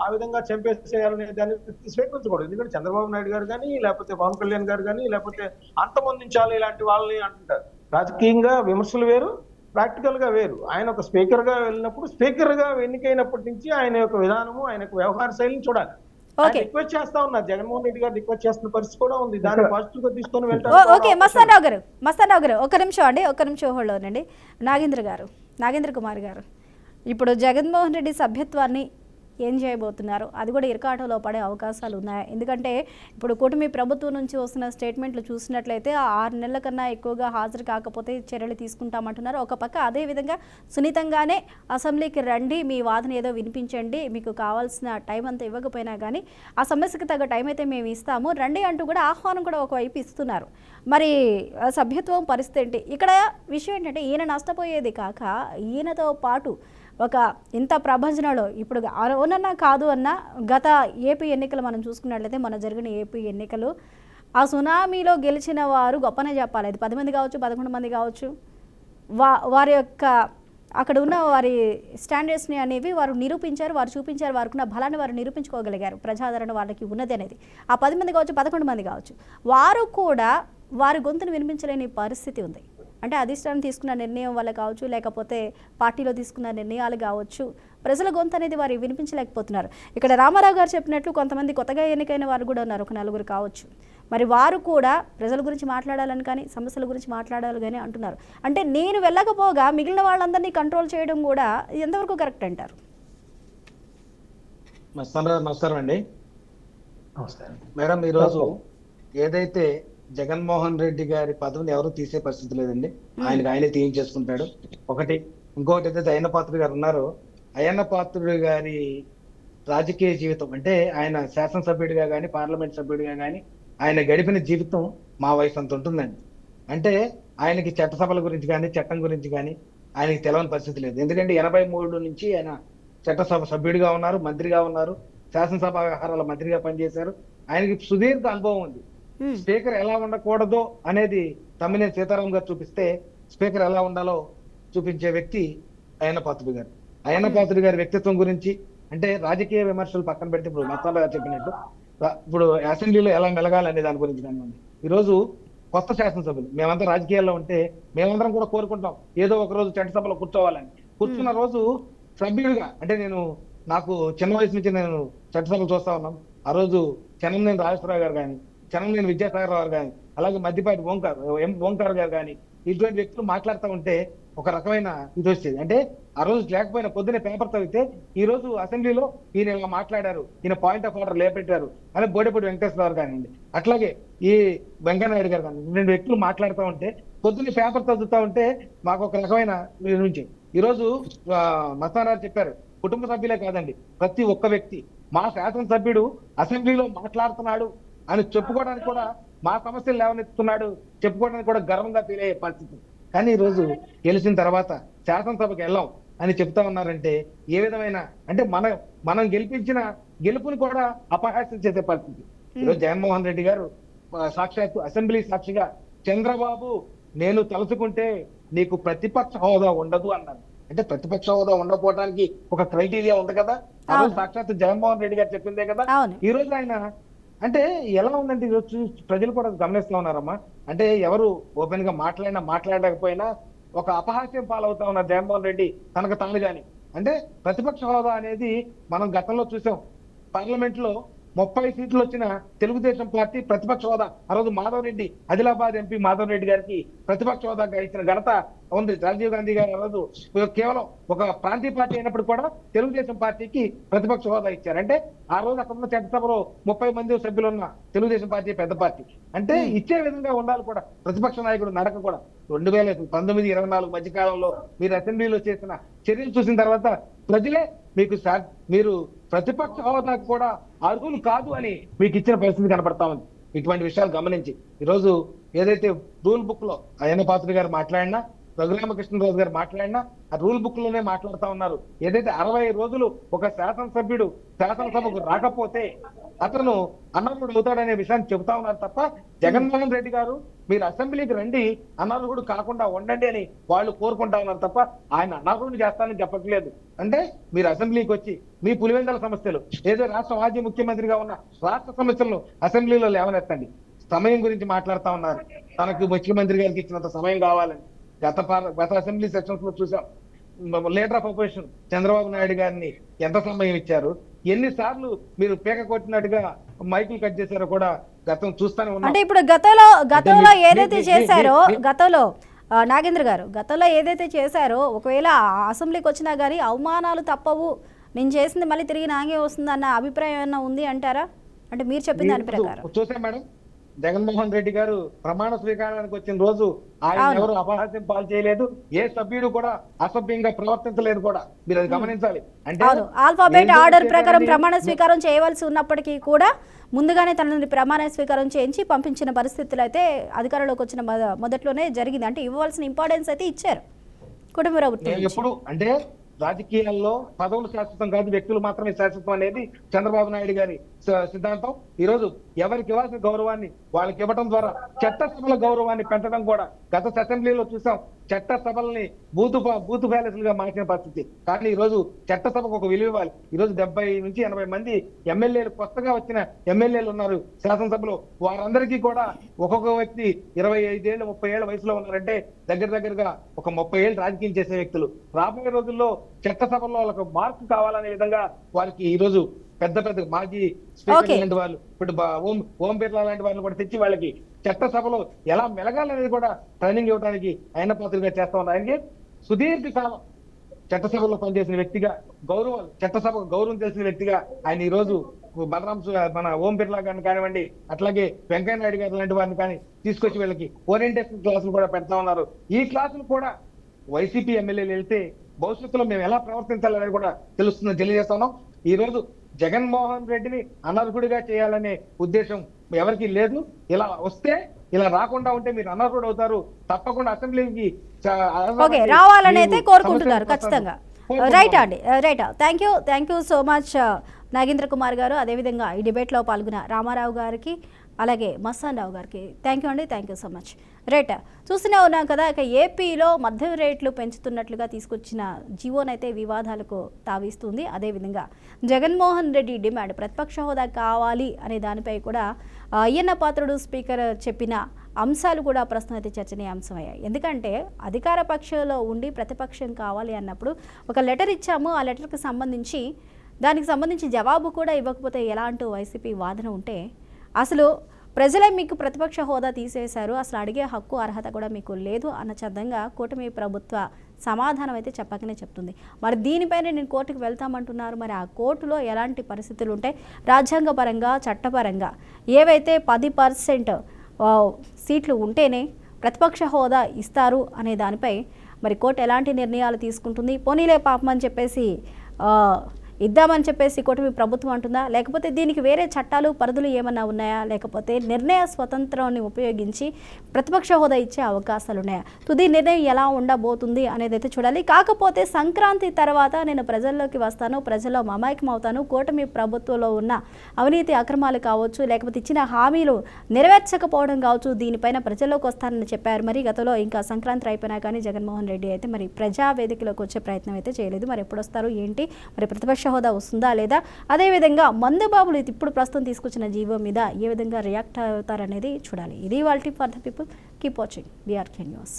ఆ విధంగా చంపేసేయాలనే దాన్ని స్వీకరించకూడదు. ఎందుకంటే చంద్రబాబు నాయుడు గారు కానీ, లేకపోతే పవన్ కళ్యాణ్ గారు కానీ, లేకపోతే అంతమొందించాలి ఇలాంటి వాళ్ళని అంటుంటారు. రాజకీయంగా విమర్శలు వేరు, ప్రాక్టికల్ గా వేరు. ఆయన ఒక స్పీకర్ గా వెళ్ళినప్పుడు, స్పీకర్ గా ఎన్నికైనప్పటి నుంచి ఆయన యొక్క విధానము, ఆయన యొక్క వ్యవహార శైలిని చూడాలి. రిక్వెస్ట్ చేస్తా ఉన్నారు, జగన్మోహన్ రెడ్డి గారు రిక్వెస్ట్ చేస్తున్న పరిస్థితి కూడా ఉంది. దాన్ని పాజిటివ్ గా తీసుకొని వెళ్తారు. ఓకే మస్తాన్ రావు గారు ఒక నిమిషం హోల్డ్ అవునండి. నాగేంద్ర కుమార్ గారు, ఇప్పుడు జగన్మోహన్ రెడ్డి సభ్యత్వాన్ని ఏం చేయబోతున్నారు? అది కూడా ఇరకాటంలో పడే అవకాశాలు ఉన్నాయి. ఎందుకంటే ఇప్పుడు కూటమి ప్రభుత్వం నుంచి వస్తున్న స్టేట్మెంట్లు చూసినట్లయితే 6 నెలల కన్నా ఎక్కువగా హాజరు కాకపోతే చర్యలు తీసుకుంటామంటున్నారు. ఒక పక్క అదేవిధంగా సున్నితంగానే అసెంబ్లీకి రండి, మీ వాదన ఏదో వినిపించండి, మీకు కావాల్సిన టైం అంతా ఇవ్వకపోయినా కానీ ఆ సమస్యకు తగ్గ టైం అయితే మేము ఇస్తాము, రండి అంటూ కూడా ఆహ్వానం కూడా ఒకవైపు ఇస్తున్నారు. మరి సభ్యత్వం పరిస్థితి ఏంటి? ఇక్కడ విషయం ఏంటంటే ఈయన నష్టపోయేది కాక ఈయనతో పాటు ఒక ఇంత ప్రభంజనలో ఇప్పుడు అవునన్నా కాదు అన్న గత ఏపీ ఎన్నికలు మనం చూసుకున్నట్లయితే మన జరిగిన ఏపీ ఎన్నికలు ఆ సునామీలో గెలిచిన వారు గొప్పనే చెప్పాలి. అది 10 మంది కావచ్చు, 11 మంది కావచ్చు. వారి యొక్క అక్కడ ఉన్న వారి స్టాండర్డ్స్ని అనేవి వారు నిరూపించారు, వారు చూపించారు, వారికి బలాన్ని వారు నిరూపించుకోగలిగారు. ప్రజాదరణ వాళ్ళకి ఉన్నది అనేది. ఆ 10 మంది కావచ్చు, 11 మంది కావచ్చు, వారు కూడా వారి గొంతును వినిపించలేని పరిస్థితి ఉంది. అంటే అధిష్టానం తీసుకున్న నిర్ణయం వల్ల కావచ్చు, లేకపోతే పార్టీలో తీసుకున్న నిర్ణయాలు కావచ్చు, ప్రజల గొంతు అనేది వారు వినిపించలేకపోతున్నారు. ఇక్కడ రామారావు గారు చెప్పినట్లు కొంతమంది కొత్తగా ఎన్నికైన వారు కూడా ఉన్నారు, ఒక 4 కావచ్చు. మరి వారు కూడా ప్రజల గురించి మాట్లాడాలని కానీ, సమస్యల గురించి మాట్లాడాలి కానీ అంటున్నారు. అంటే నేను వెళ్ళకపోగా మిగిలిన వాళ్ళందరినీ కంట్రోల్ చేయడం కూడా ఎంతవరకు కరెక్ట్ అంటారు? నమస్కారం అండి. నమస్కారం మేడం, ఈరోజు ఏదైతే జగన్మోహన్ రెడ్డి గారి పదవిని ఎవరు తీసే పరిస్థితి లేదండి. ఆయనే తీయించేసుకుంటాడు. ఒకటి. ఇంకొకటి ఏదైతే అయ్యన్న పాత్రుడు గారు ఉన్నారో, అయ్యన్న పాత్రుడు గారి రాజకీయ జీవితం అంటే ఆయన శాసనసభ్యుడిగా కానీ, పార్లమెంట్ సభ్యుడిగా కానీ ఆయన గడిపిన జీవితం మా వయసు అంత ఉంటుందండి. అంటే ఆయనకి చట్టసభల గురించి కానీ, చట్టం గురించి కానీ ఆయనకి తెలవని పరిస్థితి లేదు. ఎందుకంటే 83 నుంచి ఆయన చట్టసభ సభ్యుడిగా ఉన్నారు, మంత్రిగా ఉన్నారు, శాసనసభ వ్యవహారాల మంత్రిగా పనిచేశారు. ఆయనకి సుదీర్ఘ అనుభవం ఉంది. స్పీకర్ ఎలా ఉండకూడదో అనేది తమ్మినేని సీతారాం గారు చూపిస్తే, స్పీకర్ ఎలా ఉండాలో చూపించే వ్యక్తి అయ్యన్న పాత్రుడు గారు. అయ్యన్న పాత్రుడు గారి వ్యక్తిత్వం గురించి అంటే రాజకీయ విమర్శలు పక్కన పెడితే, ఇప్పుడు మస్తాన్ గారు చెప్పినట్టు ఇప్పుడు అసెంబ్లీలో ఎలా మెలగాలనే దాని గురించి కానివ్వండి. ఈరోజు కొత్త శాసనసభ్యులు మేమంతా రాజకీయాల్లో ఉంటే మేమందరం కూడా కోరుకుంటాం ఏదో ఒక రోజు చట్టసభలో కూర్చోవాలని. కూర్చున్న రోజు సభ్యుడిగా అంటే నాకు చిన్న వయసు నుంచి నేను చట్టసభలు చూస్తా ఉన్నాం. ఆ రోజు చెన్నంనేని రాజేశ్వరరావు గారు కానీ, చెన్నంనేని విద్యాసాగర్ రావు గారు, అలాగే మద్దిపాటి ఓంకార్ గారు కానీ, ఇటువంటి వ్యక్తులు మాట్లాడుతూ ఉంటే ఒక రకమైన ఇది వచ్చేది. అంటే ఆ రోజు లేకపోయినా పొద్దునే పేపర్ చదివితే ఈ రోజు అసెంబ్లీలో ఈయన ఇలా మాట్లాడారు, ఈయన పాయింట్ ఆఫ్ ఆర్డర్ లేపెట్టారు అని బోడేపూడి వెంకటేశ్వరరావు కానివ్వండి, అట్లాగే ఈ వెంకయ్యనాయుడు గారు కానీ, 2 వ్యక్తులు మాట్లాడుతూ ఉంటే పొద్దున్నే పేపర్ చదువుతా ఉంటే మాకు ఒక రకమైన నుంచి. ఈరోజు మస్తాన్ చెప్పారు, కుటుంబ సభ్యులే కాదండి, ప్రతి ఒక్క వ్యక్తి మా శాసనసభ్యుడు అసెంబ్లీలో మాట్లాడుతున్నాడు అని చెప్పుకోవడానికి కూడా, మా సమస్యలు లేవనెత్తుతున్నాడు చెప్పుకోవడానికి కూడా గర్వంగా ఫీల్ అయ్యే పరిస్థితి. కానీ ఈరోజు గెలిచిన తర్వాత శాసనసభకు వెళ్ళాం అని చెప్తా ఉన్నారంటే ఏ విధమైన అంటే మనం గెలిపించిన గెలుపుని కూడా అపహాస్యం చేసే పరిస్థితి. ఈరోజు జగన్మోహన్ రెడ్డి గారు సాక్షాత్తు అసెంబ్లీ సాక్షిగా చంద్రబాబు నేను తలుచుకుంటే నీకు ప్రతిపక్ష హోదా ఉండదు అన్నారు. అంటే ప్రతిపక్ష హోదా ఉండకపోవడానికి ఒక క్రైటీరియా ఉంది కదా, ఆ రోజు సాక్షాత్తు జగన్మోహన్ రెడ్డి గారు చెప్పిందే కదా. ఈ రోజు ఆయన అంటే ఎలా ఉందంటే ఈరోజు ప్రజలు కూడా గమనిస్తూ ఉన్నారమ్మా. అంటే ఎవరు ఓపెన్ గా మాట్లాడకపోయినా ఒక అపహాస్యం పాలవుతా ఉన్నారు జగన్మోహన్ రెడ్డి తనకు తాను గాని. అంటే ప్రతిపక్ష హోదా అనేది మనం గతంలో చూసాం. పార్లమెంట్ లో 30 సీట్లు వచ్చిన తెలుగుదేశం పార్టీ ప్రతిపక్ష హోదా ఆ రోజు మాధవ్ రెడ్డి, ఆదిలాబాద్ ఎంపీ మాధవ్ రెడ్డి గారికి ప్రతిపక్ష హోదా ఇచ్చిన ఘనత ఉంది. రాజీవ్ గాంధీ గారు ఆ రోజు కేవలం ఒక ప్రాంతీయ పార్టీ అయినప్పుడు కూడా తెలుగుదేశం పార్టీకి ప్రతిపక్ష హోదా ఇచ్చారు. అంటే ఆ రోజు అక్కడ ఉన్న చట్టసభలో 30 మంది సభ్యులు ఉన్న తెలుగుదేశం పార్టీ పెద్ద పార్టీ. అంటే ఇచ్చే విధంగా ఉండాలి కూడా ప్రతిపక్ష నాయకుడు నడక కూడా. 2019-24 మధ్య కాలంలో మీరు అసెంబ్లీలో చేసిన చర్యలు చూసిన తర్వాత ప్రజలే మీరు ప్రతిపక్ష హోదాకు కూడా అర్హులు కాదు అని మీకు ఇచ్చిన పరిస్థితి కనపడతా ఉంది. ఇటువంటి విషయాలు గమనించి ఈరోజు ఏదైతే రూల్ బుక్ లో అయ్యన్న పాత్రుడు గారు మాట్లాడినా, రఘురామకృష్ణరాజు గారు మాట్లాడినా ఆ రూల్ బుక్ లోనే మాట్లాడుతా ఉన్నారు. ఏదైతే 60 రోజులు ఒక శాసనసభ్యుడు శాసనసభకు రాకపోతే అతను అనర్హుడు అవుతాడనే విషయాన్ని చెబుతా ఉన్నారు తప్ప, జగన్మోహన్ రెడ్డి గారు మీరు అసెంబ్లీకి రండి, అనర్హుడు కాకుండా ఉండండి అని వాళ్ళు కోరుకుంటా ఉన్నారు తప్ప ఆయన అనర్హుడిని చేస్తానని చెప్పట్లేదు. అంటే మీరు అసెంబ్లీకి వచ్చి మీ పులివెందల సమస్యలు ఏదో రాష్ట్ర మాజీ ముఖ్యమంత్రిగా ఉన్న రాష్ట్ర సమస్యలను అసెంబ్లీలో లేవనెత్తండి. సమయం గురించి మాట్లాడుతా ఉన్నారు. తనకు ముఖ్యమంత్రి గారికి ఇచ్చినంత సమయం కావాలని గత అసెంబ్లీ సెషన్స్ లో చూసాం. Leader of opposition Chandrababu Naidu గారిని ఎంత సమయం ఇచ్చారు, ఎన్నిసార్లు మీరు పేక కొట్టినట్టుగా మైకులు కట్ చేశారో కూడా గతం చూస్తానే ఉన్నాం. అంటే ఇప్పుడు గతంలో ఏదైతే చేశారో, గతంలో నాగేంద్ర గారు గతంలో ఏదైతే చేశారో, ఒకవేళ అసెంబ్లీకి వచ్చినా కానీ అవమానాలు తప్పవు, నేను చేసింది మళ్ళీ తిరిగి నాగే వస్తుంది అన్న అభిప్రాయం ఏమన్నా ఉంది అంటారా? అంటే మీరు చెప్పిన దాని ప్రకారం చూసాం మేడం. జగన్మోహన్ రెడ్డి గారు ప్రమాణ స్వీకారానికి వచ్చిన రోజు ఆయన ఎవరు అపహాస్యం పాలు చేయలేదు, ఏ సభ్యుడు కూడా అసభ్యంగా ప్రవర్తించలేదు కూడా. మీరు అది గమనించాలి. అంటే ఆల్ఫాబెట్ ఆర్డర్ ప్రకారం ప్రమాణ స్వీకారం చేయవలసి ఉన్నప్పటికీ కూడా ముందుగానే తనని ప్రమాణ స్వీకారం చేయించి పంపించిన పరిస్థితులు అయితే అధికారంలోకి వచ్చిన మొదట్లోనే జరిగింది. అంటే ఇవ్వాల్సిన ఇంపార్టెన్స్ అయితే ఇచ్చారు కుటుంబ ప్రభుత్వం. ఎప్పుడు అంటే రాజకీయాల్లో పదవులు శాశ్వతం కాదు, వ్యక్తులు మాత్రమే శాశ్వతం అనేది చంద్రబాబు నాయుడు గారి సిద్ధాంతం. ఈ రోజు ఎవరికి ఇవ్వాల్సిన గౌరవాన్ని వాళ్ళకి ఇవ్వడం ద్వారా చట్టసభల గౌరవాన్ని పెంచడం కూడా గత అసెంబ్లీలో చూసాం. చట్టసభల్ని బూతు ప్యాలెస్లుగా మార్చిన పరిస్థితి. కానీ ఈ రోజు చట్టసభకు ఒక విలువ ఇవ్వాలి. ఈ రోజు 70 నుంచి 80 మంది ఎమ్మెల్యేలు, కొత్తగా వచ్చిన ఎమ్మెల్యేలు ఉన్నారు శాసనసభలో. వారందరికీ కూడా ఒక్కొక్క వ్యక్తి 25 ఏళ్ళు 30 ఏళ్ల వయసులో ఉన్నారంటే దగ్గరగా ఒక 30 ఏళ్ళు రాజకీయం చేసే వ్యక్తులు. రాబోయే రోజుల్లో చట్టసభలో వాళ్ళకు మార్పు కావాలనే విధంగా వారికి ఈ రోజు పెద్ద మాజీ స్పీకర్ లాంటి వాళ్ళు, ఇప్పుడు ఓం బిర్లా లాంటి వాళ్ళని కూడా తెచ్చి వాళ్ళకి చట్టసభలో ఎలా మెలగాలనేది కూడా ట్రైనింగ్ ఇవ్వడానికి ఆయన పాత్రగా చేస్తా ఉన్నారు. ఆయనకి సుదీర్ఘకాలం చట్టసభలో పనిచేసిన వ్యక్తిగా, చట్టసభ గౌరవం తెలిసిన వ్యక్తిగా ఆయన ఈ రోజు మన ఓం బిర్లా గారిని కానివ్వండి, అట్లాగే వెంకయ్య నాయుడు గారు లాంటి వారిని కానీ తీసుకొచ్చి వీళ్ళకి ఓరియంటేషన్ క్లాసులు కూడా పెడతా ఉన్నారు. ఈ క్లాసులు కూడా వైసీపీ ఎమ్మెల్యేలు వెళ్తే భవిష్యత్తులో మేము ఎలా ప్రవర్తించాలనేది కూడా తెలుస్తుందని తెలియజేస్తా ఉన్నాం. ఈ రోజు జగన్మోహన్ రెడ్డిని అనర్హుడిగా చేయాలనే ఉద్దేశం ఎవరికి లేదు. ఇలా వస్తే, ఇలా రాకుండా ఉంటే మీరు అనర్హుడు అవుతారు. తప్పకుండా అసెంబ్లీకి రావాలని అయితే కోరుకుంటున్నారు ఖచ్చితంగా. రైట్ అండి, right. Thank you so much Nagendra Kumar గారు. అదేవిధంగా ఈ డిబేట్లో పాల్గొన్న రామారావు గారికి, అలాగే మస్తాన్ రావు గారికి థ్యాంక్ యూ అండి. Thank you so much. Right, చూస్తూనే ఉన్నాం కదా, ఇక ఏపీలో మద్యం రేట్లు పెంచుతున్నట్లుగా తీసుకొచ్చిన జీవోనైతే వివాదాలకు తావిస్తుంది. అదేవిధంగా జగన్మోహన్ రెడ్డి డిమాండ్ ప్రతిపక్ష హోదా కావాలి అనే దానిపై కూడా అయ్యన్న పాత్రుడు స్పీకర్ చెప్పిన అంశాలు కూడా ప్రస్తుతం అయితే చర్చనీయాంశమయ్యాయి. ఎందుకంటే అధికార పక్షంలో ఉండి ప్రతిపక్షం కావాలి అన్నప్పుడు ఒక లెటర్ ఇచ్చాము, ఆ లెటర్కి సంబంధించి దానికి సంబంధించి జవాబు కూడా ఇవ్వకపోతే ఎలా అంటూ వైసీపీ వాదన ఉంటే, అసలు ప్రజలే మీకు ప్రతిపక్ష హోదా తీసేశారు, అసలు అడిగే హక్కు అర్హత కూడా మీకు లేదు అన్న చందంగా కూటమి ప్రభుత్వ సమాధానం అయితే చెప్పకనే చెప్తుంది. మరి దీనిపైన నేను కోర్టుకు వెళ్తామంటున్నారు. మరి ఆ కోర్టులో ఎలాంటి పరిస్థితులు ఉంటాయి, రాజ్యాంగపరంగా చట్టపరంగా ఏవైతే 10% సీట్లు ఉంటేనే ప్రతిపక్ష హోదా ఇస్తారు అనే దానిపై మరి కోర్టు ఎలాంటి నిర్ణయాలు తీసుకుంటుంది? పోనీలే పాపం అని చెప్పేసి ఇద్దామని చెప్పేసి కూటమి ప్రభుత్వం అంటుందా, లేకపోతే దీనికి వేరే చట్టాలు పరిధులు ఏమన్నా ఉన్నాయా, లేకపోతే నిర్ణయ స్వతంత్రాన్ని ఉపయోగించి ప్రతిపక్ష హోదా ఇచ్చే అవకాశాలు ఉన్నాయా? తుది నిర్ణయం ఎలా ఉండబోతుంది అనేది అయితే చూడాలి. కాకపోతే సంక్రాంతి తర్వాత నేను ప్రజల్లోకి వస్తాను, ప్రజల్లో మమైకం అవుతాను, కూటమి ప్రభుత్వంలో ఉన్న అవినీతి అక్రమాలు కావచ్చు, లేకపోతే ఇచ్చిన హామీలు నెరవేర్చకపోవడం కావచ్చు, దీనిపైన ప్రజల్లోకి వస్తానని చెప్పారు. మరి గతంలో ఇంకా సంక్రాంతి అయిపోయినా కానీ జగన్మోహన్ రెడ్డి అయితే మరి ప్రజావేదికలోకి వచ్చే ప్రయత్నం అయితే చేయలేదు. మరి ఎప్పుడు వస్తారు ఏంటి, మరి ప్రతిపక్ష హోదా వస్తుందా లేదా, అదేవిధంగా మందుబాబులు ఇప్పుడు ప్రస్తుతం తీసుకొచ్చిన జీవో మీద ఏ విధంగా రియాక్ట్ అవుతారనేది చూడాలి. ఇది వాల్టీ for the people. Keep watching BRK news.